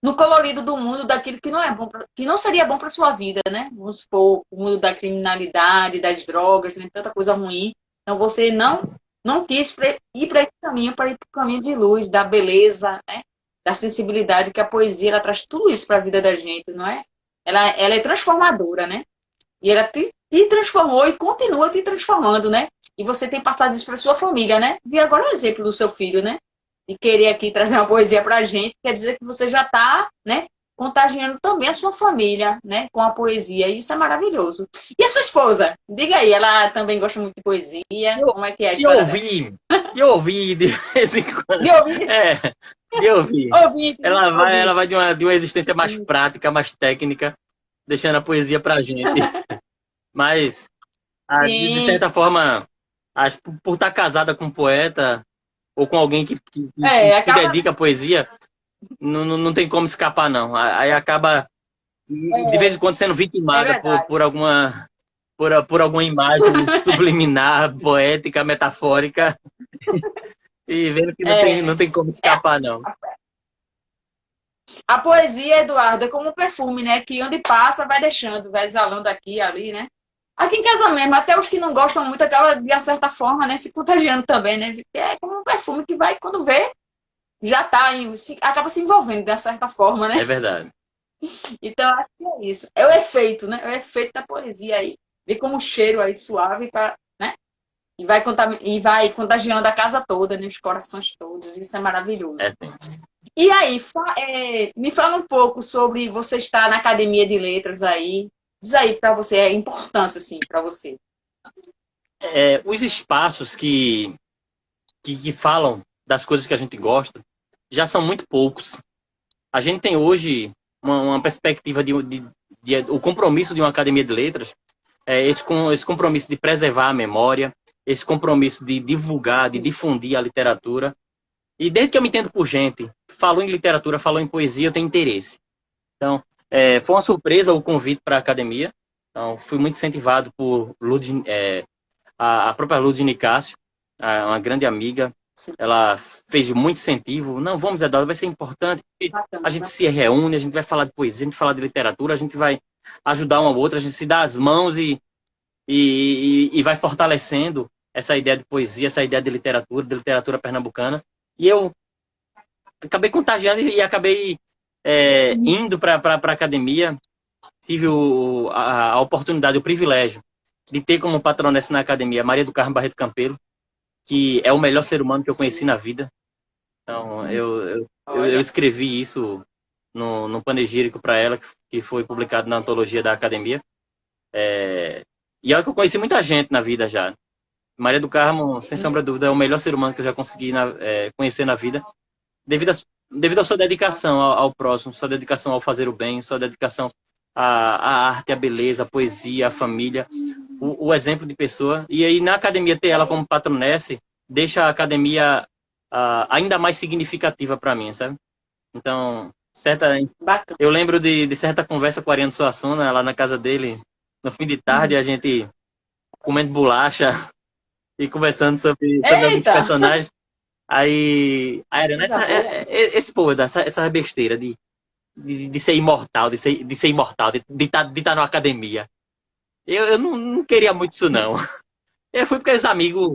No colorido do mundo, daquilo que não é bom, que não seria bom para sua vida, né? Vamos supor, o mundo da criminalidade, das drogas, tem tanta coisa ruim. Então você não quis ir para esse caminho, para ir para o caminho de luz, da beleza, né? Da sensibilidade, que a poesia ela traz tudo isso para a vida da gente, não é? Ela é transformadora, né? E ela te transformou e continua te transformando, né? E você tem passado isso para sua família, né? Vi agora o exemplo do seu filho, né? De querer aqui trazer uma poesia para a gente, quer dizer que você já está, né? contagiando também a sua família, né, com a poesia. E isso é maravilhoso. E a sua esposa? Diga aí, ela também gosta muito de poesia? Como é que é a De história dela? ouvir, de ouvir de vez em quando. De ouvir? É, de ouvir. Ouvir, Ela ouvir. vai de uma existência mais Sim. prática, mais técnica, deixando a poesia pra gente. Mas, de Sim. certa forma, acho que por estar casada com um poeta ou com alguém que se Acaba. dedica à poesia, não tem como escapar, não. Aí acaba, de vez em quando, sendo É vitimada verdade. por alguma imagem subliminar, poética, metafórica, e vendo que não tem como escapar, não. A poesia, Eduardo, é como um perfume, né? Que onde passa, vai deixando, vai exalando aqui e ali, né? Aqui em casa mesmo, até os que não gostam muito, acaba, de uma certa forma, né, se contagiando também, né? Porque é como um perfume que vai, quando vê, já tá, acaba se envolvendo de uma certa forma, né? É verdade. Então, acho que é isso. É o efeito, né? É o efeito da poesia aí. Vê como um cheiro aí suave, né? E vai contagiando a casa toda, né? Os corações todos. Isso é maravilhoso. É, sim. E aí, me fala um pouco sobre você estar na Academia de Letras aí. Diz aí para você a importância, assim, para você. Os espaços que falam das coisas que a gente gosta já são muito poucos. A gente tem hoje uma perspectiva o compromisso de uma academia de letras, esse compromisso de preservar a memória, esse compromisso de divulgar, de difundir a literatura. E desde que eu me entendo por gente, falou em literatura, falou em poesia, eu tenho interesse. Então, foi uma surpresa o convite para a academia. Então, fui muito incentivado por a própria Lud Nicásio, uma grande amiga. Sim. Ela fez muito incentivo. Não, vamos, Eduardo, vai ser importante. A gente se reúne, a gente vai falar de poesia, a gente vai falar de literatura, a gente vai ajudar uma ou outra, a gente se dá as mãos e vai fortalecendo essa ideia de poesia, essa ideia de literatura pernambucana. E eu acabei contagiando e acabei indo para a academia. Tive a oportunidade, o privilégio de ter como patronessa na academia Maria do Carmo Barreto Campelo, que é o melhor ser humano que eu conheci na vida. Então, eu escrevi isso no panegírico para ela, que foi publicado na antologia da academia. E é que eu conheci muita gente na vida já. Maria do Carmo, sem sombra de dúvida, é o melhor ser humano que eu já consegui conhecer na vida, devido à sua dedicação ao próximo, sua dedicação ao fazer o bem, sua dedicação à arte, à beleza, à poesia, à família, o exemplo de pessoa. E aí, na academia, ter ela como patronesse, deixa a academia ainda mais significativa para mim, sabe? Então, eu lembro de certa conversa com o Ariano Suassuna, lá na casa dele, no fim de tarde, a gente comendo bolacha e conversando sobre alguns personagens. Aí, Ariano, esse povo, essa besteira de ser imortal, de ser imortal, de estar na academia. Eu não queria muito isso, não. Eu fui porque os amigos...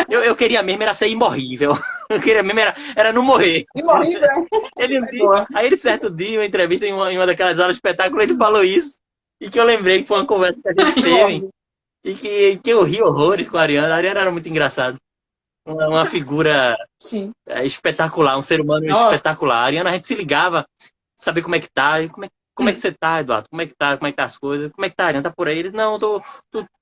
Eu queria mesmo era ser imorrível. Eu queria mesmo era não morrer. Imorrível. Aí ele, certo dia, uma entrevista em uma daquelas horas de espetáculo, ele falou isso. E que eu lembrei que foi uma conversa que a gente teve. E que eu ri horrores com a Ariana. A Ariana era muito engraçado. Uma figura espetacular, um ser humano espetacular. A Ariana, a gente se ligava, saber como é que tá, como é que você tá, Eduardo? Como é que tá as coisas? Como é que tá, Ariana? Tá por aí? Ele, não, tô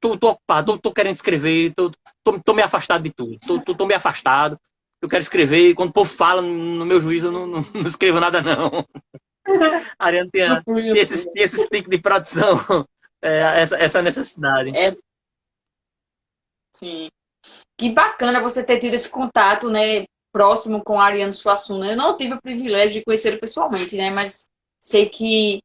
ocupado, tô querendo escrever, tô me afastado de tudo, tô me afastado, eu quero escrever, e quando o povo fala no meu juízo, eu não escrevo nada, não. A Ariana tem esse tipo de produção, essa necessidade. Sim. Que bacana você ter tido esse contato, né, próximo com Ariano Suassuna. Eu não tive o privilégio de conhecê-lo pessoalmente, né, mas sei que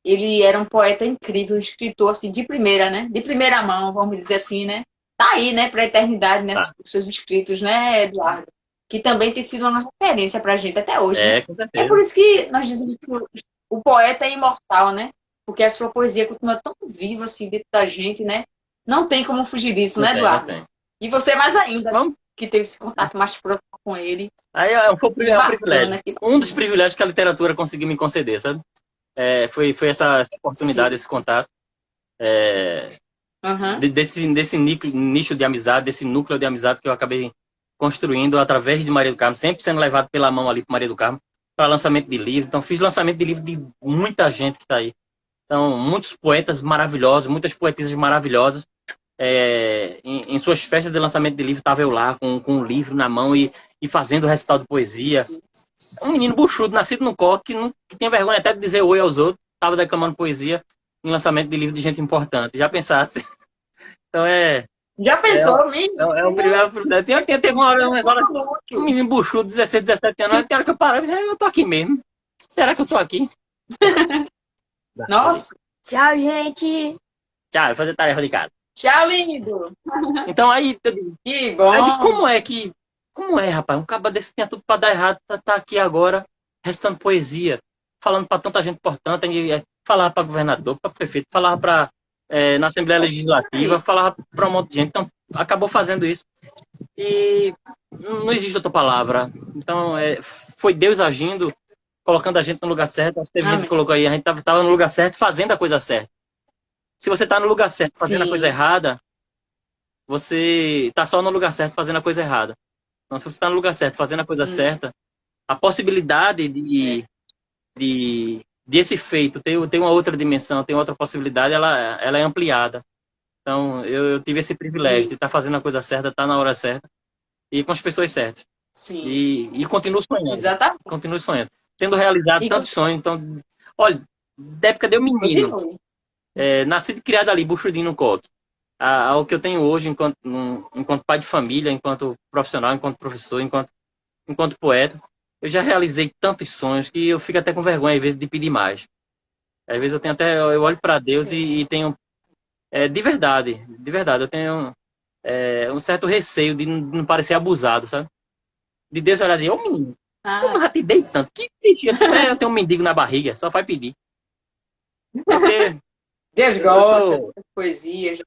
ele era um poeta incrível, escritor assim de primeira, né, de primeira mão, vamos dizer assim, né. Tá aí, né, para a eternidade, né, os seus escritos, né, Eduardo, que também tem sido uma referência para a gente até hoje. Né? Com certeza. É por isso que nós dizemos que o poeta é imortal, né, porque a sua poesia continua tão viva assim dentro da gente, né. Não tem como fugir disso, né, Eduardo? E você mais ainda, que teve esse contato mais próximo com ele. Aí foi um privilégio. Um dos privilégios que a literatura conseguiu me conceder, sabe? Foi essa oportunidade, esse contato. Desse nicho de amizade, desse núcleo de amizade que eu acabei construindo através de Maria do Carmo, sempre sendo levado pela mão ali para Maria do Carmo. para lançamento de livro. Então, fiz lançamento de livro de muita gente que está aí. Então, muitos poetas maravilhosos, muitas poetisas maravilhosas. Em suas festas de lançamento de livro, estava eu lá com um livro na mão e fazendo recital de poesia. Um menino buchudo, nascido no coque, que tinha vergonha até de dizer oi aos outros, estava declamando poesia em lançamento de livro de gente importante. Já pensasse? Então Já pensou, menino? o primeiro. Teve uma hora, um menino buchudo, 16, 17 anos, tem hora que eu paro, eu tô aqui mesmo. Será que eu tô aqui? Nossa. Tchau, gente. Tchau, vou fazer tarefa de casa. Tchau, lindo. Então aí, Que bom. aí como é, rapaz? Um cara desse tinha tudo pra dar errado, tá aqui agora, restando poesia, falando pra tanta gente importante, falava pra governador, pra prefeito, falava pra, na Assembleia Legislativa, falava pra um monte de gente, então acabou fazendo isso. E não existe outra palavra. Então, foi Deus agindo, colocando a gente no lugar certo. Teve gente que colocou aí, a gente tava no lugar certo, fazendo a coisa certa. Se você tá no lugar certo, fazendo a coisa errada, você tá só no lugar certo, fazendo a coisa errada. Então, se você tá no lugar certo, fazendo a coisa certa, a possibilidade de esse feito ter uma outra dimensão, ter outra possibilidade, ela é ampliada. Então, eu tive esse privilégio de estar fazendo a coisa certa, estar na hora certa e com as pessoas certas. Sim. E continuo sonhando. Exatamente. Continuo sonhando. Tendo realizado tantos sonhos. Então, olha, da época de eu menino, nascido e criado ali, buchudinho no coque, ao que eu tenho hoje enquanto pai de família, enquanto profissional, enquanto professor, enquanto poeta, eu já realizei tantos sonhos que eu fico até com vergonha, às vezes, de pedir mais. Às vezes eu olho para Deus e tenho, de verdade, eu tenho um certo receio de não parecer abusado, sabe? De Deus olhar e dizer, ô menino, eu já te dei tanto, que eu tenho um mendigo na barriga, só vai pedir. Porque Deus gosta de poesia.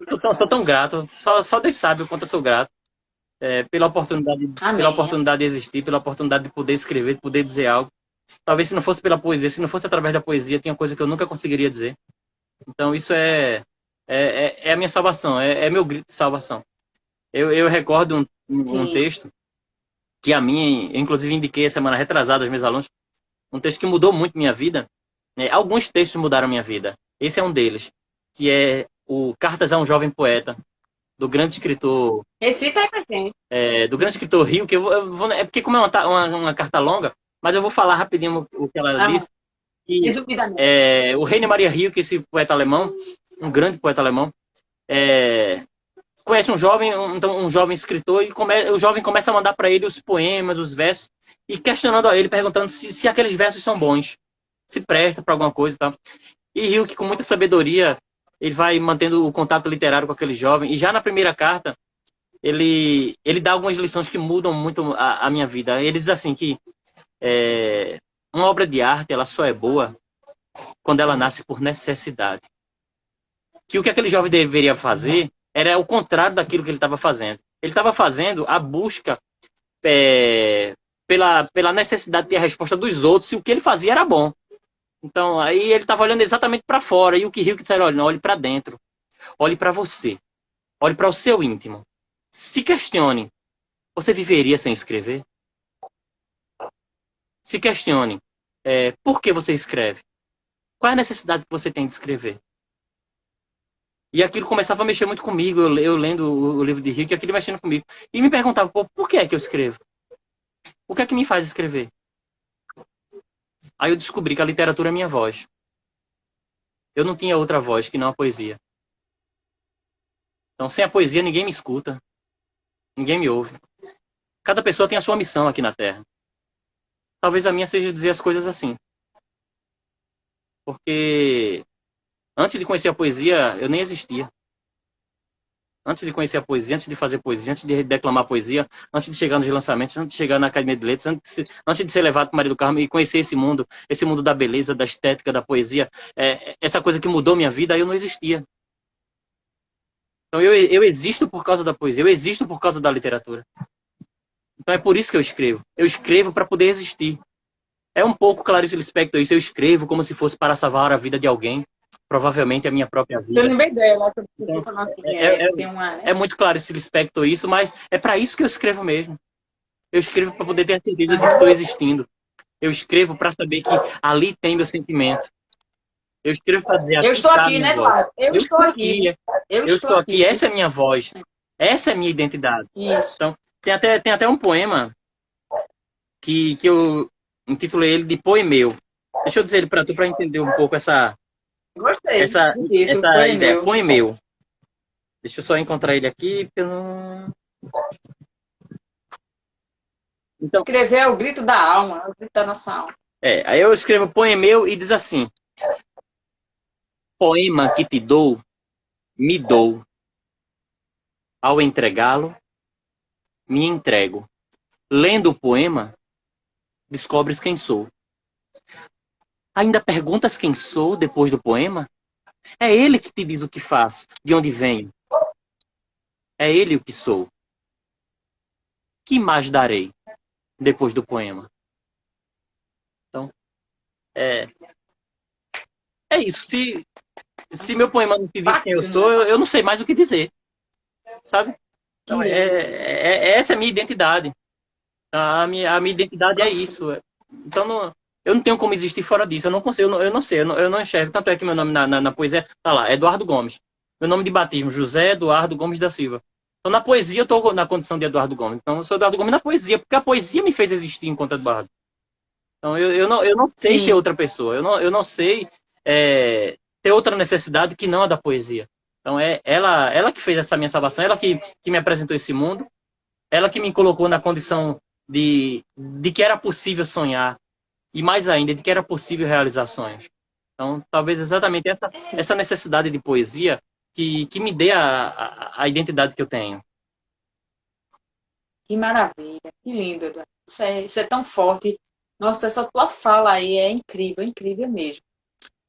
Eu sou tão grato, só Deus sabe o quanto eu sou grato pela oportunidade de existir, pela oportunidade de poder escrever, de poder dizer algo. Talvez se não fosse pela poesia, se não fosse através da poesia, tinha coisa que eu nunca conseguiria dizer. Então isso é a minha salvação, é meu grito de salvação. Eu recordo um texto que eu inclusive indiquei a semana retrasada aos meus alunos, um texto que mudou muito minha vida. Alguns textos mudaram minha vida. Esse é um deles, que é o Cartas a um Jovem Poeta, do grande escritor... Recita aí pra gente. Do grande escritor Rio, que eu vou... É porque como é uma carta longa, mas eu vou falar rapidinho o que ela disse. O Rainer Maria Rio, que é esse poeta alemão, um grande poeta alemão, conhece um jovem escritor, e o jovem começa a mandar para ele os poemas, os versos, e questionando a ele, perguntando se aqueles versos são bons, se presta para alguma coisa e tal. E Rio, que com muita sabedoria, ele vai mantendo o contato literário com aquele jovem, e já na primeira carta, ele dá algumas lições que mudam muito a minha vida. Ele diz assim que uma obra de arte, ela só é boa quando ela nasce por necessidade. Que o que aquele jovem deveria fazer era o contrário daquilo que ele estava fazendo. Ele estava fazendo a busca pela necessidade de ter a resposta dos outros, se o que ele fazia era bom. Então, aí ele estava olhando exatamente para fora, e o que Rio que disse, olha, não, olhe para dentro, olhe para você, olhe para o seu íntimo. Se questione, você viveria sem escrever? Se questione, por que você escreve? Qual é a necessidade que você tem de escrever? E aquilo começava a mexer muito comigo, eu lendo o livro de Rio, e aquilo mexendo comigo. E me perguntava, por que é que eu escrevo? O que é que me faz escrever? Aí eu descobri que a literatura é minha voz. Eu não tinha outra voz que não a poesia. Então, sem a poesia, ninguém me escuta. Ninguém me ouve. Cada pessoa tem a sua missão aqui na Terra. Talvez a minha seja dizer as coisas assim. Porque antes de conhecer a poesia, eu nem existia. Antes de conhecer a poesia, antes de fazer poesia, antes de declamar poesia, antes de chegar nos lançamentos, antes de chegar na Academia de Letras, antes de ser levado para Maria do Carmo e conhecer esse mundo da beleza, da estética, da poesia, essa coisa que mudou minha vida, eu não existia. Então eu existo por causa da poesia, eu existo por causa da literatura. Então é por isso que eu escrevo. Eu escrevo para poder existir. É um pouco Clarice Lispector isso, eu escrevo como se fosse para salvar a vida de alguém. Provavelmente a minha própria vida. Eu lembrei dela. É muito Clarice Lispector isso, mas é para isso que eu escrevo mesmo. Eu escrevo para poder ter a certeza de que estou existindo. Eu escrevo para saber que ali tem meu sentimento. Eu escrevo para dizer, Eu estou tá a aqui, minha né, voz. Eduardo? Eu estou aqui. Eu estou aqui. Essa é a minha voz. Essa é a minha identidade. Isso. Então, tem até um poema que eu intitulei ele de Poemeu. Deixa eu dizer ele para tu, para entender um pouco essa Gostei. Isso, ideia. Poemeu. Poemeu. Deixa eu só encontrar ele aqui. Então, Escrever é o grito da alma, é o grito da nossa alma. aí eu escrevo Poemeu e diz assim: poema que te dou, me dou. Ao entregá-lo, me entrego. Lendo o poema, descobres quem sou. Ainda perguntas quem sou depois do poema? É ele que te diz o que faço, de onde venho. É ele o que sou. Que mais darei depois do poema? Então, é isso. Se meu poema não te diz quem eu sou, eu não sei mais o que dizer. Sabe? Então, essa é a minha identidade. A minha identidade é isso. Então, eu não tenho como existir fora disso. Eu não consigo, eu não sei, eu não enxergo. Tanto é que meu nome na poesia tá lá, Eduardo Gomes. Meu nome de batismo, José Eduardo Gomes da Silva. Então, na poesia, eu estou na condição de Eduardo Gomes. Então, eu sou Eduardo Gomes na poesia, porque a poesia me fez existir enquanto Eduardo. Então, eu não sei ser outra pessoa. Eu não sei ter outra necessidade que não a da poesia. Então, ela que fez essa minha salvação, ela que me apresentou esse mundo, ela que me colocou na condição de que era possível sonhar, e mais ainda, de que era possível realizar sonhos. Então, talvez exatamente essa necessidade de poesia que me dê a identidade que eu tenho. Que maravilha, que lindo, Eduardo. Isso é tão forte. Nossa, essa tua fala aí é incrível mesmo.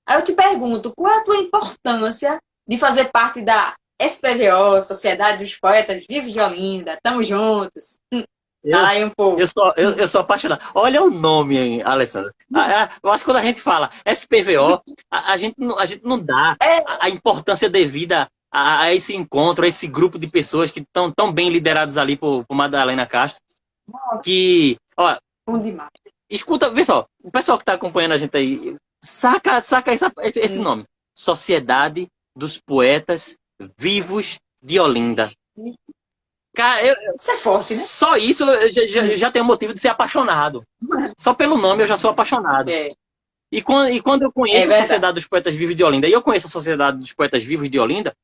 Aí eu te pergunto, qual é a tua importância de fazer parte da SPVO, Sociedade dos Poetas Vivos de Olinda? Tamo juntos. Aí um pouco. Eu sou apaixonado. Olha o nome, hein, Alessandra. Eu acho que quando a gente fala SPVO, a gente não dá a importância devida a esse encontro, a esse grupo de pessoas que estão tão bem liderados ali por Madalena Castro. Que, ó, Bom demais. escuta, vê só, o pessoal que está acompanhando a gente aí, saca esse nome. Sociedade dos Poetas Vivos de Olinda. Cara, isso é forte, né? Só isso eu já tenho motivo de ser apaixonado. Só pelo nome eu já sou apaixonado. E quando eu conheço a Sociedade dos Poetas Vivos de Olinda, e eu conheço a Sociedade dos Poetas Vivos de Olinda,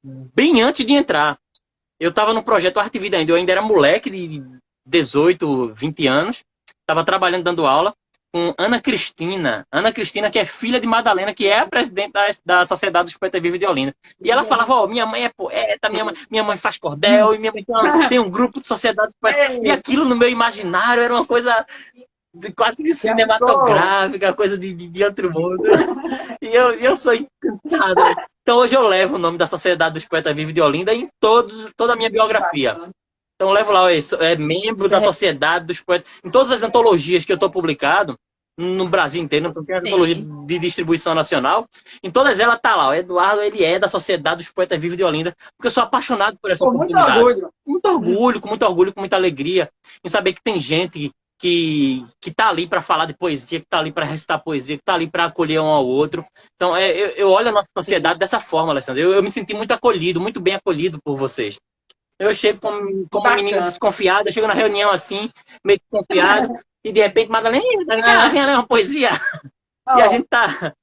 bem antes de entrar. Eu estava no projeto Arte e Vida ainda. Eu ainda era moleque de 18, 20 anos. Estava trabalhando, dando aula com Ana Cristina. Ana Cristina, que é filha de Madalena, que é a presidente da Sociedade dos Poetas Vivos de Olinda. E ela falava, minha mãe é poeta, minha mãe faz cordel, e minha mãe tem um grupo de Sociedade dos Poetas. E aquilo no meu imaginário era uma coisa quase que cinematográfica, coisa de outro mundo. E eu sou encantado. Então hoje eu levo o nome da Sociedade dos Poetas Vivos de Olinda em toda a minha biografia. Então eu levo lá, membro da Sociedade dos Poetas. Em todas as antologias que eu estou publicado, no Brasil inteiro, porque é uma antologia de distribuição nacional, em todas elas tá lá, o Eduardo, ele é da Sociedade dos Poetas Vivos de Olinda, porque eu sou apaixonado por essa oportunidade. Muito orgulho, com muita alegria, em saber que tem gente que tá ali para falar de poesia, que tá ali para recitar poesia, que tá ali para acolher um ao outro. Então, eu olho a nossa sociedade dessa forma, Alessandro. Eu me senti muito acolhido, muito bem acolhido por vocês. Eu chego como um menino desconfiado, eu chego na reunião assim, meio desconfiado, e de repente, Madalena, vem ler uma poesia. E a gente tá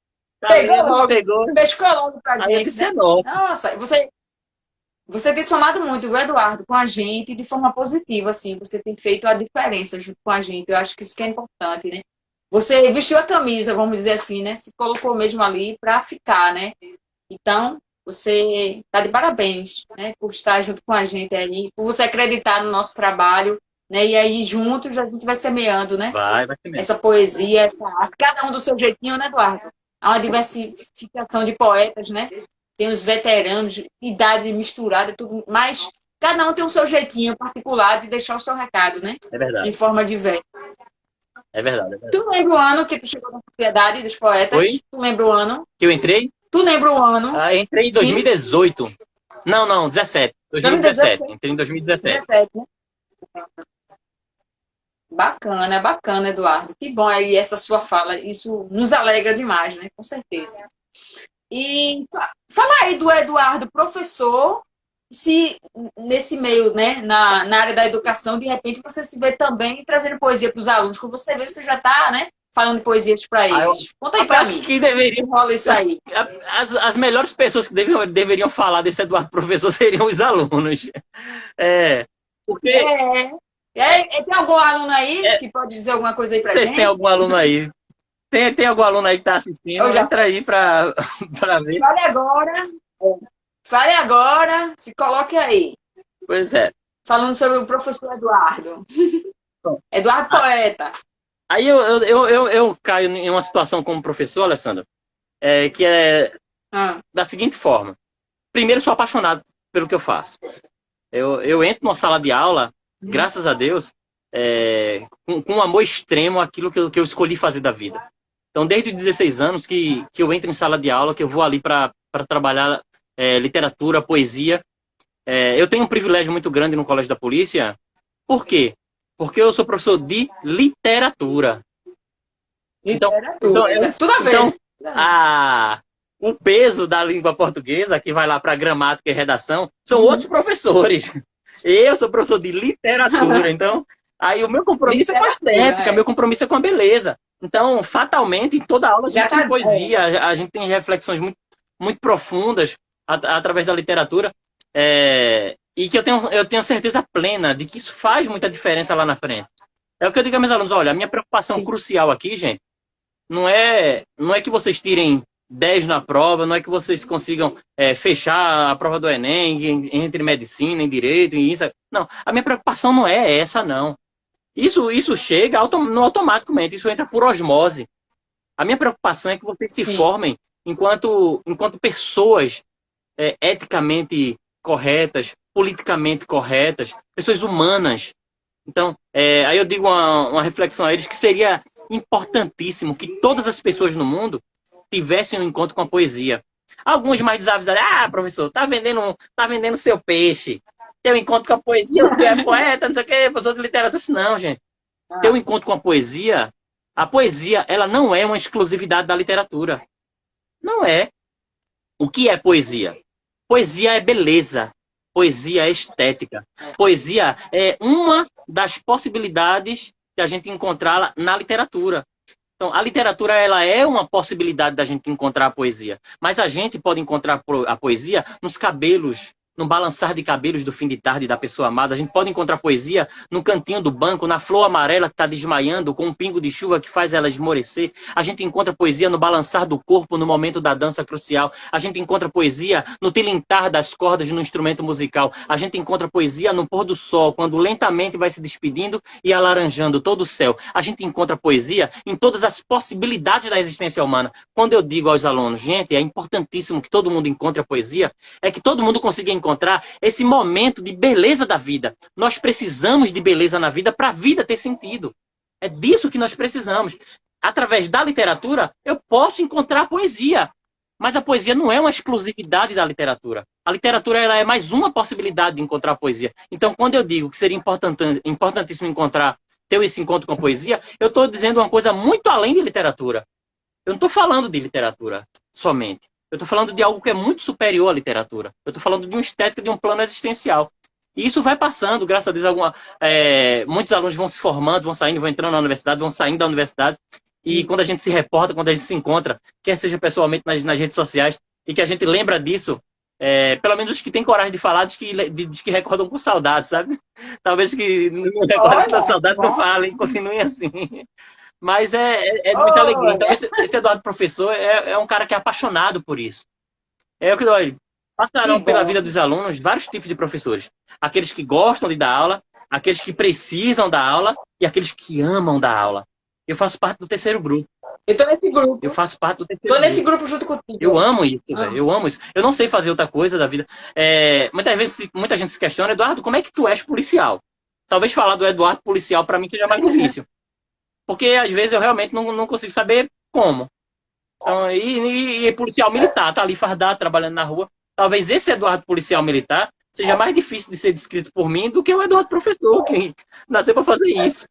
pegou. Pescou logo pra gente. Aí eu disse, nossa, você tem somado muito, viu, Eduardo, com a gente de forma positiva, assim. Você tem feito a diferença junto com a gente. Eu acho que isso que é importante, né? Você vestiu a camisa, vamos dizer assim, né? Se colocou mesmo ali para ficar, né? Então, você está de parabéns, né? Por estar junto com a gente aí, por você acreditar no nosso trabalho, né? E aí, juntos, a gente vai semeando, né? Vai semeando. Essa poesia, cada um do seu jeitinho, né, Eduardo? Há uma diversificação de poetas, né? Tem os veteranos, idade misturada, tudo, mas cada um tem o seu jeitinho particular de deixar o seu recado, né? É verdade. Em forma diversa. É verdade. Tu lembra o ano que tu chegou na Sociedade dos Poetas? Oi? Tu lembra o ano? Que eu entrei? Tu lembra o ano? Entrei em 2018. Sim? Não, 17. 2017. Entrei em 2017. 17, né? Bacana, bacana, Eduardo. Que bom aí essa sua fala. Isso nos alegra demais, né? Com certeza. E fala aí do Eduardo, professor, se nesse meio, né, na área da educação, de repente você se vê também trazendo poesia para os alunos. Quando você vê, você já está, né, falando poesias para eles. Conta aí para acho mim. que deveria. Rola isso aí. As melhores pessoas que deveriam falar desse Eduardo professor seriam os alunos. Porque Tem algum aluno aí que pode dizer alguma coisa aí para vocês gente? têm algum aluno aí? Tem algum aluno aí que está assistindo? Entra aí para ver. Fale agora, se coloque aí. Pois é. Falando sobre o professor Eduardo. Bom, Eduardo Poeta. Aí eu caio em uma situação como professor, Alessandra, que é da seguinte forma. Primeiro, sou apaixonado pelo que eu faço. Eu entro numa sala de aula, graças a Deus, com um amor extremo àquilo que eu escolhi fazer da vida. Então, desde os 16 anos que eu entro em sala de aula, que eu vou ali para trabalhar literatura, poesia. Eu tenho um privilégio muito grande no Colégio da Polícia. Por quê? Porque eu sou professor de literatura. Então Tudo a ver. O peso da língua portuguesa, que vai lá para gramática e redação, são outros professores. Eu sou professor de literatura, então aí o meu compromisso é com a estética, meu compromisso é com a beleza. Então, fatalmente, em toda aula a gente tem poesia, a gente tem reflexões muito, muito profundas através da literatura, e que eu tenho certeza plena de que isso faz muita diferença lá na frente. É o que eu digo aos meus alunos, olha, a minha preocupação crucial aqui, gente, não é que vocês tirem 10 na prova, não é que vocês consigam fechar a prova do Enem entre medicina, em direito, e isso. Não, a minha preocupação não é essa, não. Isso chega no automaticamente, isso entra por osmose. A minha preocupação é que vocês se formem enquanto pessoas eticamente corretas, politicamente corretas, pessoas humanas. Então, aí eu digo uma reflexão a eles que seria importantíssimo que todas as pessoas no mundo tivessem um encontro com a poesia. Alguns mais desavisados, professor, tá vendendo seu peixe. Ter um encontro com a poesia, você é poeta, não sei o quê, professor de literatura. Não, gente. Ter um encontro com a poesia ela não é uma exclusividade da literatura. Não é. O que é poesia? Poesia é beleza. Poesia é estética. Poesia é uma das possibilidades de a gente encontrá-la na literatura. Então, a literatura ela é uma possibilidade da gente encontrar a poesia. Mas a gente pode encontrar a poesia nos cabelos, no balançar de cabelos do fim de tarde da pessoa amada. A gente pode encontrar poesia no cantinho do banco, na flor amarela que está desmaiando, com um pingo de chuva que faz ela esmorecer. A gente encontra poesia no balançar do corpo no momento da dança crucial. A gente encontra poesia no tilintar das cordas no instrumento musical. A gente encontra poesia no pôr do sol, quando lentamente vai se despedindo e alaranjando todo o céu. A gente encontra poesia em todas as possibilidades da existência humana. Quando eu digo aos alunos, gente, é importantíssimo que todo mundo encontre a poesia, é que todo mundo consiga encontrar esse momento de beleza da vida. Nós precisamos de beleza na vida para a vida ter sentido. É disso que nós precisamos. Através da literatura, eu posso encontrar poesia. Mas a poesia não é uma exclusividade da literatura. A literatura ela é mais uma possibilidade de encontrar poesia. Então, quando eu digo que seria importantíssimo ter esse encontro com a poesia, eu estou dizendo uma coisa muito além de literatura. Eu não estou falando de literatura somente. Eu estou falando de algo que é muito superior à literatura. Eu estou falando de uma estética, de um plano existencial. E isso vai passando, graças a Deus, muitos alunos vão se formando, vão saindo, vão entrando na universidade, vão saindo da universidade. E quando a gente se reporta, quando a gente se encontra, quer seja pessoalmente nas redes sociais, e que a gente lembra disso, pelo menos os que têm coragem de falar, diz que recordam com saudade, sabe? Talvez que não recordem com saudade, não falem, continuem assim. Mas é muita alegria. Então, esse Eduardo professor é um cara que é apaixonado por isso. É o que dói. Passarão pela vida dos alunos vários tipos de professores. Aqueles que gostam de dar aula, aqueles que precisam dar aula e aqueles que amam dar aula. Eu faço parte do terceiro grupo. Eu tô nesse grupo. Eu faço parte do terceiro grupo. Tô nesse grupo junto contigo. Eu amo isso, velho. Eu amo isso. Eu não sei fazer outra coisa da vida. Muitas vezes, muita gente se questiona, Eduardo, como é que tu és policial? Talvez falar do Eduardo policial para mim seja mais difícil. Porque, às vezes, eu realmente não consigo saber como. Então, e policial militar, tá ali fardado, trabalhando na rua. Talvez esse Eduardo policial militar seja mais difícil de ser descrito por mim do que o Eduardo professor, que nasceu para fazer isso.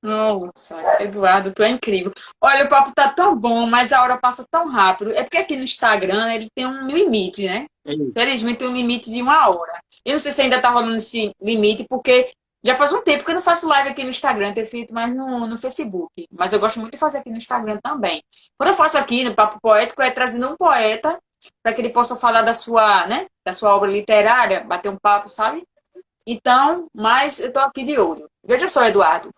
Nossa, Eduardo, tu é incrível. Olha, o papo tá tão bom, mas a hora passa tão rápido. É porque aqui no Instagram ele tem um limite, né? É isso. Infelizmente tem um limite de 1 hora. Eu não sei se ainda tá rolando esse limite, porque já faz um tempo que eu não faço live aqui no Instagram, tenho feito mais no Facebook. Mas eu gosto muito de fazer aqui no Instagram também. Quando eu faço aqui no Papo Poético, é trazendo um poeta para que ele possa falar da sua, né? Da sua obra literária, bater um papo, sabe? Então, mas eu tô aqui de olho. Veja só, Eduardo.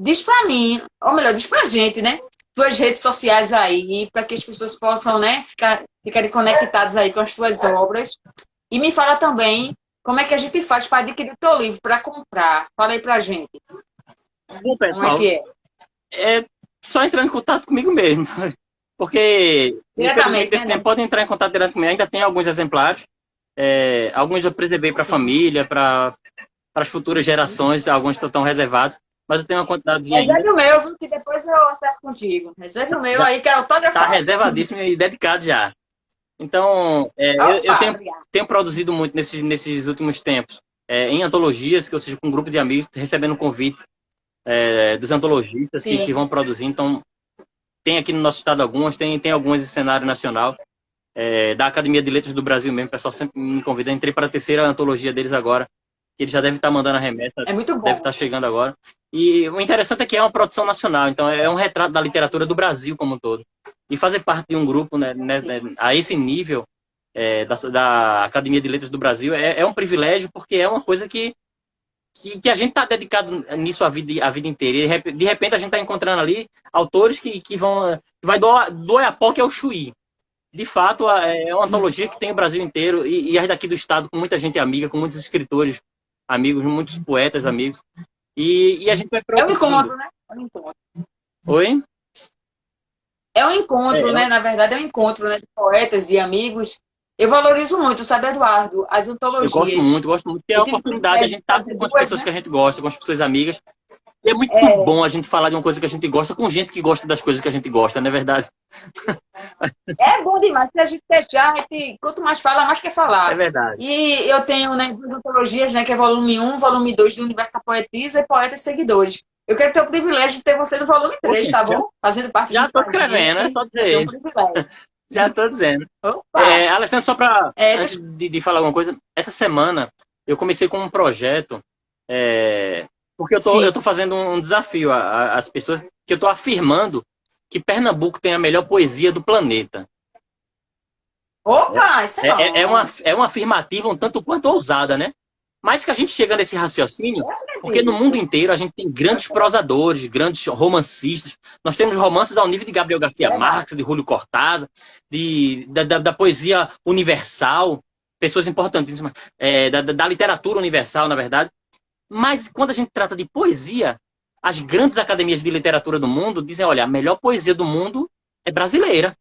Diz pra mim, ou melhor, diz pra gente, né? Tuas redes sociais aí, para que as pessoas possam, né, ficarem conectadas aí com as tuas obras. E me fala também como é que a gente faz para adquirir o teu livro, para comprar. Fala aí pra gente. Bom, Como é pessoal, que é? é só entrar em contato comigo mesmo. Porque, infelizmente, Diretamente, esse né? tempo pode entrar em contato direto comigo. Ainda tem alguns exemplares. Alguns eu preservei para a Sim. família, para as futuras gerações. Alguns estão reservados. Mas eu tenho uma quantidadezinha ainda. Reserve o meu, viu, que depois eu acerto contigo. Reserve o meu Já aí, que é está autografado. reservadíssimo e dedicado já. Então, eu Opa, tenho, obrigada. tenho produzido muito nesses últimos tempos. Em antologias, que ou seja, com um grupo de amigos, recebendo convite dos antologistas que Sim. vão produzir. Então, tem aqui no nosso estado algumas, tem algumas em cenário nacional. Da Academia de Letras do Brasil mesmo, o pessoal sempre me convida. Entrei para a terceira antologia deles agora, que eles já devem estar mandando a remessa, É muito deve bom. estar chegando agora. E o interessante é que é uma produção nacional, então é um retrato da literatura do Brasil como um todo. E fazer parte de um grupo, né, Sim. a esse nível da Academia de Letras do Brasil é um privilégio, porque é uma coisa que a gente está dedicado nisso a vida inteira. E de repente a gente está encontrando ali autores que vão. Vai do Oiapoque ao Chuí. De fato, é uma antologia que tem o Brasil inteiro e as daqui do estado, com muita gente amiga, com muitos escritores amigos, muitos poetas amigos. E a gente vai É um produzindo. encontro, né? É um encontro. Oi? É um encontro, É, né? Na verdade, é um encontro, né, de poetas e amigos. Eu valorizo muito, sabe, Eduardo, as eu antologias. gosto muito, porque é a Eu tive o oportunidade de a privilégio gente de estar fazer com as duas, pessoas né? que a gente gosta, com as pessoas amigas. E é muito bom a gente falar de uma coisa que a gente gosta com gente que gosta das coisas que a gente gosta, não é verdade? É bom demais. Se a gente deixar, quanto mais fala, mais quer É falar. verdade. E eu tenho, né, duas antologias, né, que é volume 1, volume 2 do Universo da Poetisa e Poetas Seguidores. Eu quero ter o privilégio de ter você no volume 3, Oxe, tá bom? Fazendo parte já junto com estou a gente. escrevendo, é só Vai ser um dizer. privilégio. Já estou dizendo. Opa! Alessandro, só para, antes Deixa... de falar alguma coisa, essa semana eu comecei com um projeto, porque eu Sim. tô fazendo um desafio às pessoas, que eu estou afirmando que Pernambuco tem a melhor poesia do planeta. Opa, isso é bom. É uma afirmativa um tanto quanto ousada, né? Mas que a gente chega nesse raciocínio, porque no mundo inteiro a gente tem grandes prosadores, grandes romancistas. Nós temos romances ao nível de Gabriel Garcia Marques, de Júlio Cortázar, da poesia universal, pessoas importantíssimas, da literatura universal, na verdade. Mas quando a gente trata de poesia, as grandes academias de literatura do mundo dizem, olha, a melhor poesia do mundo é brasileira.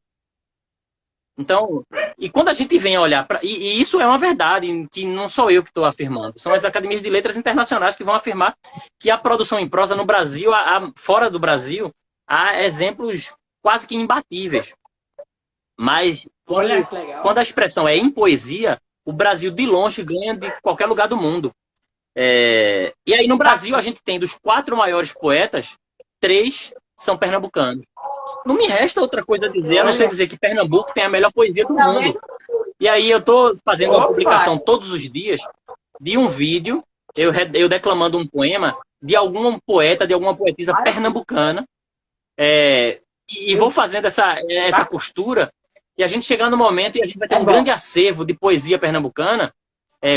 Então, e quando a gente vem olhar para. E isso é uma verdade, que não sou eu que estou afirmando, são as academias de letras internacionais que vão afirmar que a produção em prosa no Brasil, fora do Brasil, há exemplos quase que imbatíveis. Mas Olha que legal. quando a expressão é em poesia, o Brasil de longe ganha de qualquer lugar do mundo. E aí no Brasil a gente tem dos 4 maiores poetas, 3 são pernambucanos. Não me resta outra coisa a dizer, a não ser dizer que Pernambuco tem a melhor poesia do mundo. E aí eu estou fazendo uma publicação todos os dias de um vídeo, eu declamando um poema de algum poeta, de alguma poetisa pernambucana, e vou fazendo essa costura, e a gente chegar no momento e a gente vai ter um grande acervo de poesia pernambucana,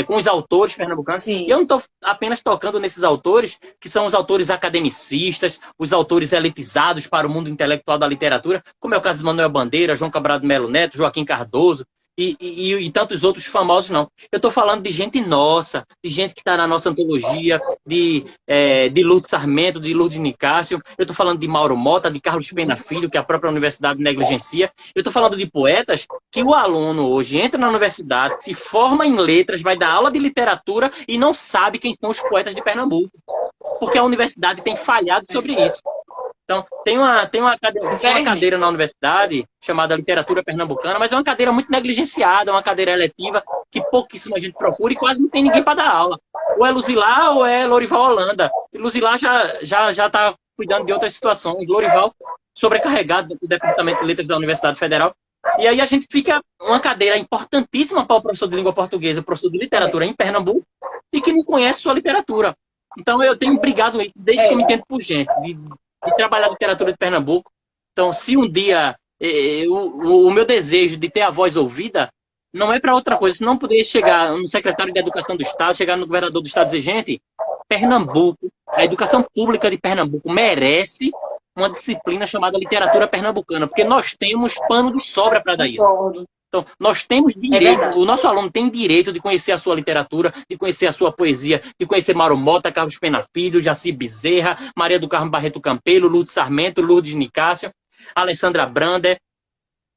com os autores pernambucanos. Sim. E eu não estou apenas tocando nesses autores, que são os autores academicistas, os autores elitizados para o mundo intelectual da literatura, como é o caso de Manuel Bandeira, João Cabral de Melo Neto, Joaquim Cardoso, e tantos outros famosos, não. Eu estou falando de gente nossa, de gente que está na nossa antologia, de Lourdes Sarmento, de Lourdes Nicásio. Eu estou falando de Mauro Mota, de Carlos Pena Filho, que a própria universidade negligencia. Eu estou falando de poetas que o aluno hoje entra na universidade, se forma em letras, vai dar aula de literatura e não sabe quem são os poetas de Pernambuco. Porque a universidade tem falhado sobre isso. Então, tem uma cadeira na universidade chamada Literatura Pernambucana, mas é uma cadeira muito negligenciada, uma cadeira eletiva que pouquíssima gente procura e quase não tem ninguém para dar aula. Ou é Luzilá ou é Lorival Holanda. E Luzilá já está cuidando de outras situações. Lorival sobrecarregado do Departamento de Letras da Universidade Federal. E aí a gente fica uma cadeira importantíssima para o professor de língua portuguesa, o professor de literatura em Pernambuco, e que não conhece sua literatura. Então eu tenho brigado isso desde que eu me entendo por gente, de trabalhar a literatura de Pernambuco. Então, se um dia o meu desejo de ter a voz ouvida não é para outra coisa, se não poder chegar no secretário de Educação do Estado, chegar no governador do Estado e dizer, gente, Pernambuco, a educação pública de Pernambuco merece uma disciplina chamada literatura pernambucana, porque nós temos pano de sobra para dar isso. Então, nós temos direito, o nosso aluno tem direito de conhecer a sua literatura, de conhecer a sua poesia, de conhecer Mauro Mota, Carlos Pena Filho, Jaci Bezerra, Maria do Carmo Barreto Campelo, Lourdes Sarmento, Lourdes Nicásio, Alessandra Brander.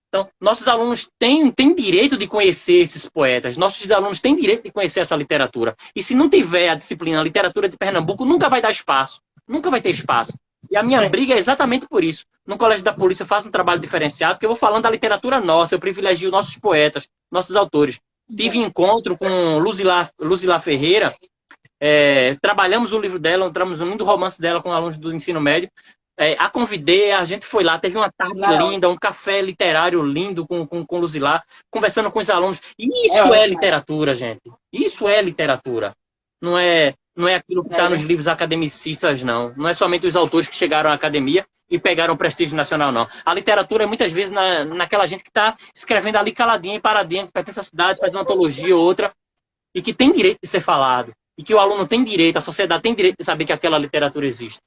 Então, nossos alunos têm direito de conhecer esses poetas, nossos alunos têm direito de conhecer essa literatura. E se não tiver a disciplina, a literatura de Pernambuco, nunca vai dar espaço, nunca vai ter espaço. E a minha briga é exatamente por isso. No Colégio da Polícia eu faço um trabalho diferenciado, porque eu vou falando da literatura nossa, eu privilegio nossos poetas, nossos autores. Tive encontro com Luzilá Ferreira, trabalhamos o livro dela, entramos no lindo romance dela com alunos do ensino médio. A convidei, a gente foi lá, teve uma tarde linda, um café literário lindo com Luzilá, conversando com os alunos. Isso é literatura, gente. Isso é literatura. Não é aquilo que está nos livros academicistas, não. Não é somente os autores que chegaram à academia e pegaram prestígio nacional, não. A literatura é muitas vezes naquela gente que está escrevendo ali caladinha e paradinha, que pertence à cidade, faz uma antologia ou outra, e que tem direito de ser falado. E que o aluno tem direito, a sociedade tem direito de saber que aquela literatura existe.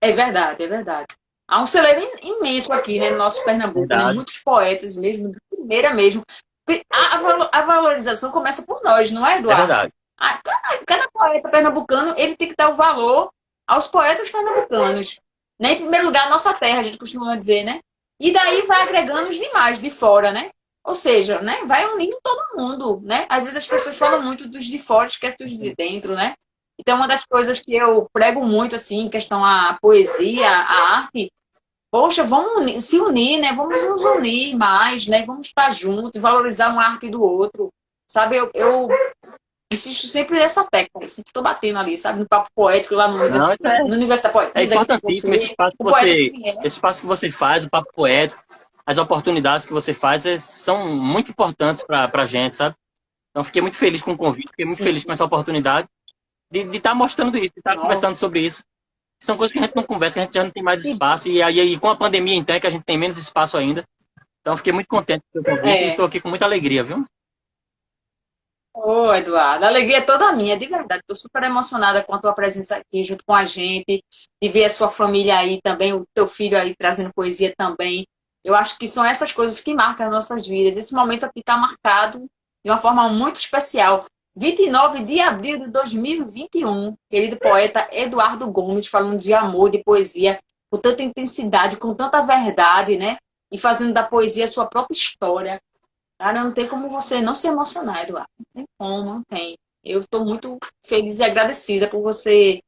É verdade, é verdade. Há um celeiro imenso aqui, né, no nosso Pernambuco, né? Muitos poetas mesmo, de primeira mesmo. A valorização começa por nós, não é, Eduardo? É verdade. Cada poeta pernambucano, ele tem que dar o valor aos poetas pernambucanos. Né? Em primeiro lugar, a nossa terra, a gente costuma dizer, né? E daí vai agregando os demais de fora, né? Ou seja, né? Vai unindo todo mundo, né? Às vezes as pessoas falam muito dos de fora, esquecem dos de dentro, né? Então, uma das coisas que eu prego muito, assim, em questão à poesia, à arte, poxa, vamos se unir, né? Vamos nos unir mais, né? Vamos estar juntos, valorizar uma arte do outro. Sabe, eu insisto sempre nessa tecla. Sempre estou batendo ali, sabe? No papo poético lá no Universo da Poesia. É importantíssimo esse espaço que você faz, o papo poético, as oportunidades que você faz são muito importantes para a gente, sabe? Então, fiquei muito feliz com o convite, fiquei muito feliz com essa oportunidade de estar mostrando isso, de estar conversando sobre isso. São coisas que a gente não conversa, que a gente já não tem mais espaço. E aí, com a pandemia, então, é que a gente tem menos espaço ainda. Então, fiquei muito contente com o seu convite e estou aqui com muita alegria, viu? Ô, Eduardo, a alegria é toda minha, de verdade. Estou super emocionada com a tua presença aqui junto com a gente, de ver a sua família aí também, o teu filho aí trazendo poesia também. Eu acho que são essas coisas que marcam as nossas vidas. Esse momento aqui está marcado de uma forma muito especial. 29 de abril de 2021, querido poeta Eduardo Gomes, falando de amor, de poesia, com tanta intensidade, com tanta verdade, né? E fazendo da poesia a sua própria história. Cara, não tem como você não se emocionar, Eduardo. Não tem como, não tem. Eu estou muito feliz e agradecida por você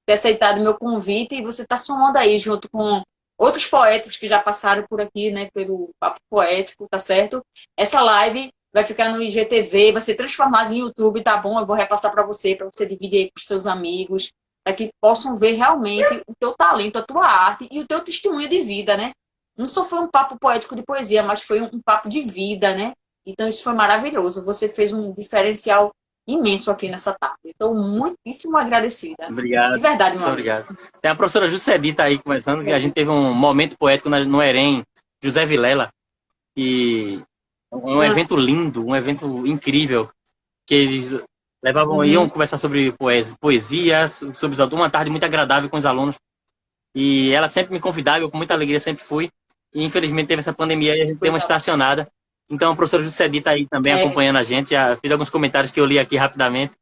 ter aceitado o meu convite e você estar somando aí junto com outros poetas que já passaram por aqui, né, pelo Papo Poético, tá certo? Essa live vai ficar no IGTV, vai ser transformado em YouTube, tá bom? Eu vou repassar para você dividir aí com os seus amigos, para que possam ver realmente o teu talento, a tua arte e o teu testemunho de vida, né? Não só foi um papo poético de poesia, mas foi um papo de vida, né? Então isso foi maravilhoso. Você fez um diferencial imenso aqui nessa tarde. Estou muitíssimo agradecida. Obrigado. De verdade, meu amigo. Obrigado. Tem a professora Juscelita aí conversando, que a gente teve um momento poético no EREM, José Vilela, e um evento lindo, um evento incrível, que eles iam conversar sobre poesia, sobre uma tarde muito agradável com os alunos. E ela sempre me convidava, eu com muita alegria sempre fui. E infelizmente teve essa pandemia e a gente deu uma estacionada. Então a professora Juscelita aí também acompanhando a gente. Já fiz alguns comentários que eu li aqui rapidamente.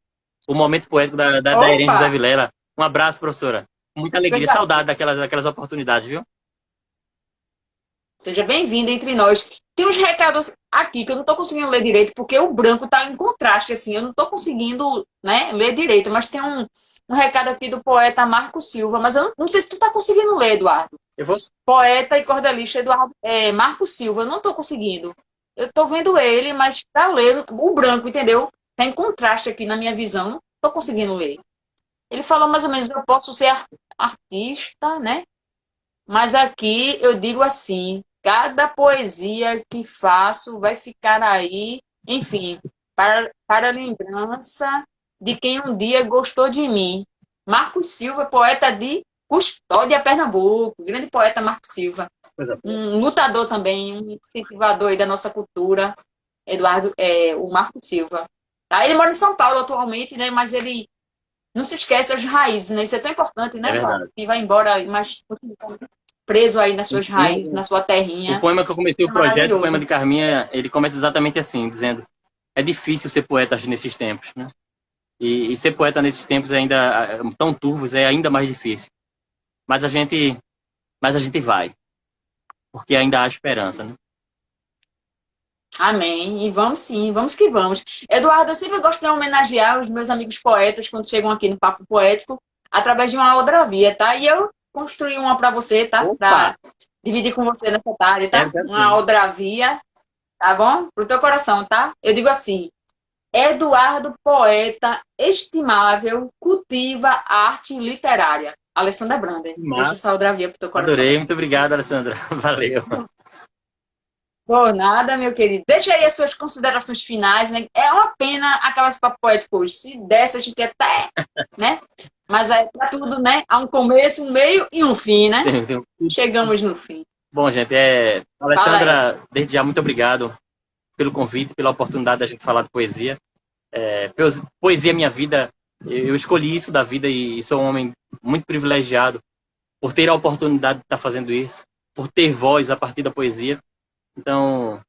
O momento poético da Irene José Vilela. Um abraço, professora. Com muita alegria, saudade daquelas oportunidades, viu? Seja bem-vindo entre nós. Tem uns recados aqui que eu não estou conseguindo ler direito, porque o branco está em contraste, assim. Eu não estou conseguindo, né, ler direito, mas tem um recado aqui do poeta Marco Silva, mas eu não sei se tu tá conseguindo ler, Eduardo. Eu vou. Poeta e cordelista Eduardo, Marco Silva, eu não tô conseguindo. Eu tô vendo ele, mas para ler o branco, entendeu? Tem contraste aqui na minha visão, não tô conseguindo ler. Ele falou mais ou menos, eu posso ser artista, né? Mas aqui eu digo assim, cada poesia que faço vai ficar aí, enfim, para lembrança de quem um dia gostou de mim. Marcos Silva, poeta de Custódia, Pernambuco, grande poeta Marcos Silva, um lutador também, um incentivador aí da nossa cultura, Eduardo, o Marcos Silva. Tá? Ele mora em São Paulo atualmente, né? Mas ele não se esquece das raízes, né? Isso é tão importante, né, Eduardo? Que vai embora, mas preso aí nas suas raízes, na sua terrinha. O poema que eu comecei o projeto, o poema de Carminha, ele começa exatamente assim, dizendo: é difícil ser poeta nesses tempos, né? E ser poeta nesses tempos ainda tão turvos é ainda mais difícil. Mas a gente vai, porque ainda há esperança, né? Amém. E vamos sim, vamos que vamos. Eduardo, eu sempre gosto de homenagear os meus amigos poetas quando chegam aqui no Papo Poético através de uma odravia, tá? E eu construí uma para você, tá? Para dividir com você nessa tarde, tá? Uma odravia, tá bom? Pro teu coração, tá? Eu digo assim: Eduardo, poeta estimável, cultiva arte literária. Alessandra Brander. Deixa essa odravia pro teu coração. Adorei, muito obrigado, Alessandra. Valeu. Por nada, meu querido. Deixa aí as suas considerações finais, né? É uma pena aquelas papo poético hoje. Se desse, a gente até, né? Mas é pra tudo, né? Há um começo, um meio e um fim, né? Chegamos no fim. Bom, gente, Alessandra, desde já, muito obrigado pelo convite, pela oportunidade da gente falar de poesia. Poesia é minha vida. Eu escolhi isso da vida e sou um homem muito privilegiado por ter a oportunidade de estar fazendo isso, por ter voz a partir da poesia. Então,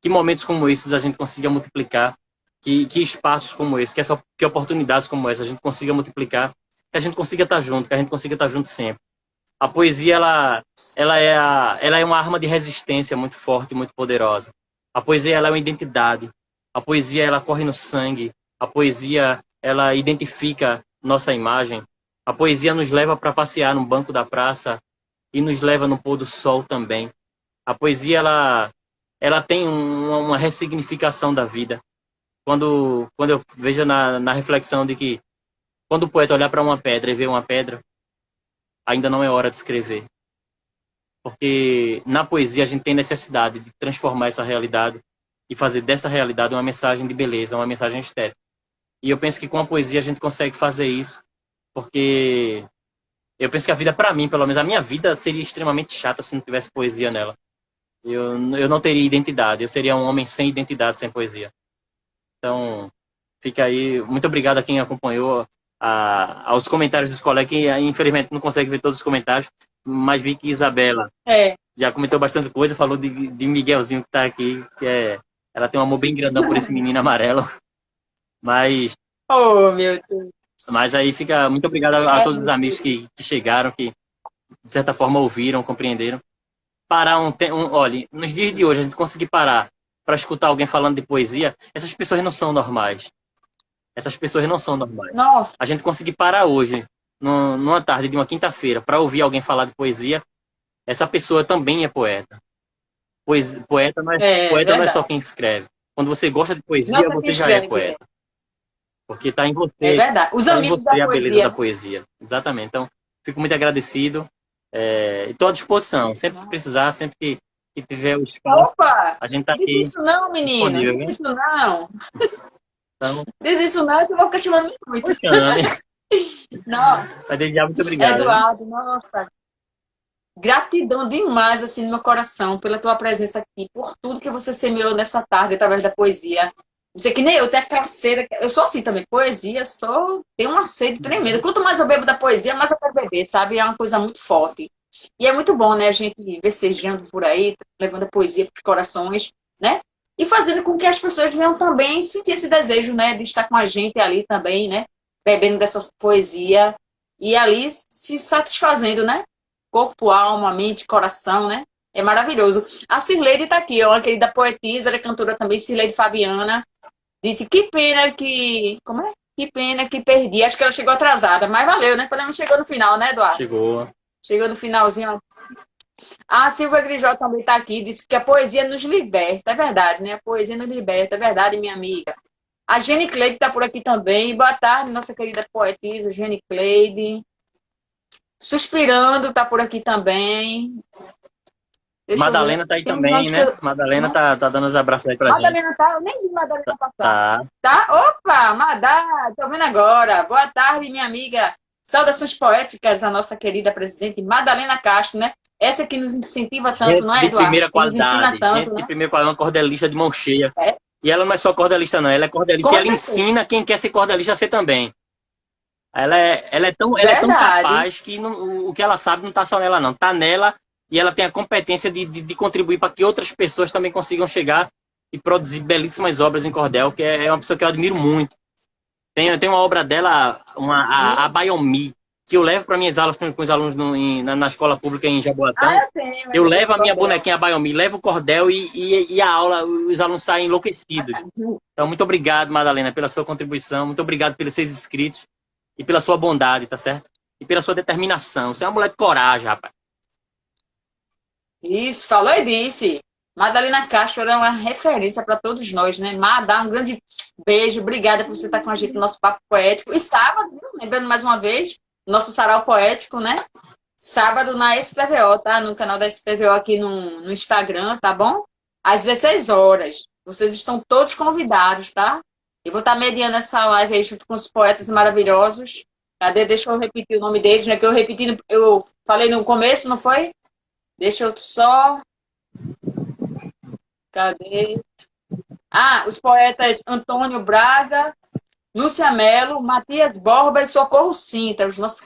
que momentos como esses a gente consiga multiplicar, que espaços como esse, que oportunidades como essa a gente consiga multiplicar, que a gente consiga estar junto, que a gente consiga estar junto sempre. A poesia, ela é uma arma de resistência muito forte, muito poderosa. A poesia, ela é uma identidade. A poesia, ela corre no sangue. A poesia, ela identifica nossa imagem. A poesia nos leva para passear no banco da praça e nos leva no pôr do sol também. A poesia, ela tem uma ressignificação da vida. Quando eu vejo na reflexão de que quando o poeta olhar para uma pedra e ver uma pedra, ainda não é hora de escrever. Porque na poesia a gente tem necessidade de transformar essa realidade e fazer dessa realidade uma mensagem de beleza, uma mensagem estética. E eu penso que com a poesia a gente consegue fazer isso, porque eu penso que a vida, para mim, pelo menos a minha vida, seria extremamente chata se não tivesse poesia nela. Eu não teria identidade, eu seria um homem sem identidade, sem poesia. Então, fica aí. Muito obrigado a quem acompanhou, aos comentários dos colegas, que infelizmente não consegue ver todos os comentários, mas vi que Isabela já comentou bastante coisa, falou de Miguelzinho que está aqui, ela tem um amor bem grandão por esse menino amarelo. Mas... Oh, meu Deus! Mas aí fica... Muito obrigado a todos os amigos que chegaram, que de certa forma ouviram, compreenderam. Parar olha, nos dias de hoje, a gente conseguir parar para escutar alguém falando de poesia, essas pessoas não são normais. Essas pessoas não são normais. Nossa. A gente conseguir parar hoje, numa tarde de uma quinta-feira, para ouvir alguém falar de poesia, essa pessoa também é poeta. Poeta não é só quem escreve. Quando você gosta de poesia, você já é poeta. Porque está em você. É verdade. Os amigos da poesia. A beleza da poesia. Exatamente. Então, fico muito agradecido. Estou à disposição. Sempre que precisar, sempre que tiver o espaço. Opa! A gente está aqui. Diz isso não, menina. Diz isso não. Então, diz isso não, que eu vou questionando muito. Não. Mas desde já, muito obrigado. Eduardo, nossa. Gratidão demais, assim, no meu coração, pela tua presença aqui, por tudo que você semeou nessa tarde, através da poesia. Você que nem eu, tenho aquela sede. Eu sou assim também, poesia, tenho uma sede tremenda. Quanto mais eu bebo da poesia, mais eu quero beber, sabe? É uma coisa muito forte. E é muito bom, né, a gente vicejando por aí, levando a poesia para os corações, né? E fazendo com que as pessoas venham também sentir esse desejo, né, de estar com a gente ali também, né? Bebendo dessa poesia e ali se satisfazendo, né? Corpo, alma, mente, coração, né? É maravilhoso. A Cirleide está aqui, ó, a querida poetisa, ela é cantora também, Cirleide Fabiana. Disse, que pena que... Como é? Que pena que perdi. Acho que ela chegou atrasada, mas valeu, né? Pelo menos chegou no final, né, Eduardo? Chegou. Chegou no finalzinho. A Silvia Grijó também está aqui, disse que a poesia nos liberta. É verdade, né? A poesia nos liberta, é verdade, minha amiga. A Jenny Cleide está por aqui também. Boa tarde, nossa querida poetisa Jenny Cleide. Suspirando está por aqui também. Deixa eu ver. Madalena tá aí Tem um também, né? nosso- Madalena tá dando os abraços aí pra gente. Madalena tá, eu nem vi Madalena passar. Tá. Tá? Opa, Madá, tô vendo agora. Boa tarde, minha amiga. Saudações poéticas à nossa querida presidente Madalena Castro, né? Essa que nos incentiva tanto, Gente não é, de Eduardo? primeira Que nos ensina qualidade. tanto, Gente de né? primeira qualidade, uma cordelista de mão cheia. É. E ela não é só cordelista, não. Ela é cordelista. Com E ela certeza. ensina quem quer ser cordelista a ser também. Ela é tão Verdade. capaz que o que ela sabe não está só nela, não. Está nela e ela tem a competência de contribuir para que outras pessoas também consigam chegar e produzir belíssimas obras em cordel, que é uma pessoa que eu admiro muito. Tem uma obra dela, a Baiomi, que eu levo para minhas aulas com os alunos na escola pública em Jaboatão. Eu tenho. Eu levo a minha bonequinha Baiomi, levo o cordel e a aula, os alunos saem enlouquecidos. Então, muito obrigado, Madalena, pela sua contribuição. Muito obrigado pelos seus inscritos e pela sua bondade, tá certo? E pela sua determinação. Você é uma mulher de coragem, rapaz. Isso, falou e disse. Madalena Castro é uma referência para todos nós, né? Madá, um grande beijo. Obrigada por você estar com a gente no nosso Papo Poético. E sábado, viu? Lembrando mais uma vez, nosso sarau poético, né? Sábado na SPVO, tá? No canal da SPVO aqui no Instagram, tá bom? Às 16 horas. Vocês estão todos convidados, tá? Eu vou estar mediando essa live aí junto com os poetas maravilhosos. Cadê? Deixa eu repetir o nome deles, né? Que eu falei no começo, não foi? Deixa eu só... Cadê? Ah, os poetas Antônio Braga, Lúcia Mello, Matias Borba e Socorro Sintra, os nossos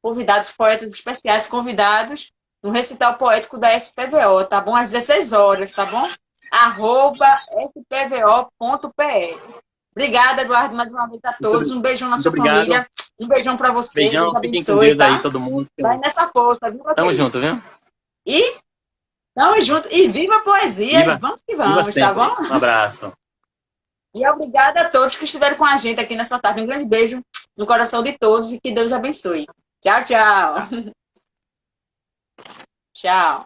convidados, poetas especiais convidados no recital poético da SPVO, tá bom? Às 16 horas, tá bom? @spvo.pe. Obrigada, Eduardo, mais uma vez a todos. Um beijão na Muito sua obrigado. família. Um beijão para você. Beijão, Deus fiquem com abençoe, Deus tá? aí, todo mundo. Vai nessa força, viu? Tamo junto, viu? E tamo junto. E viva a poesia. Viva. E vamos que Viva vamos, tá sempre. bom? Um abraço. E obrigada a todos que estiveram com a gente aqui nessa tarde. Um grande beijo no coração de todos e que Deus abençoe. Tchau, tchau. Tchau.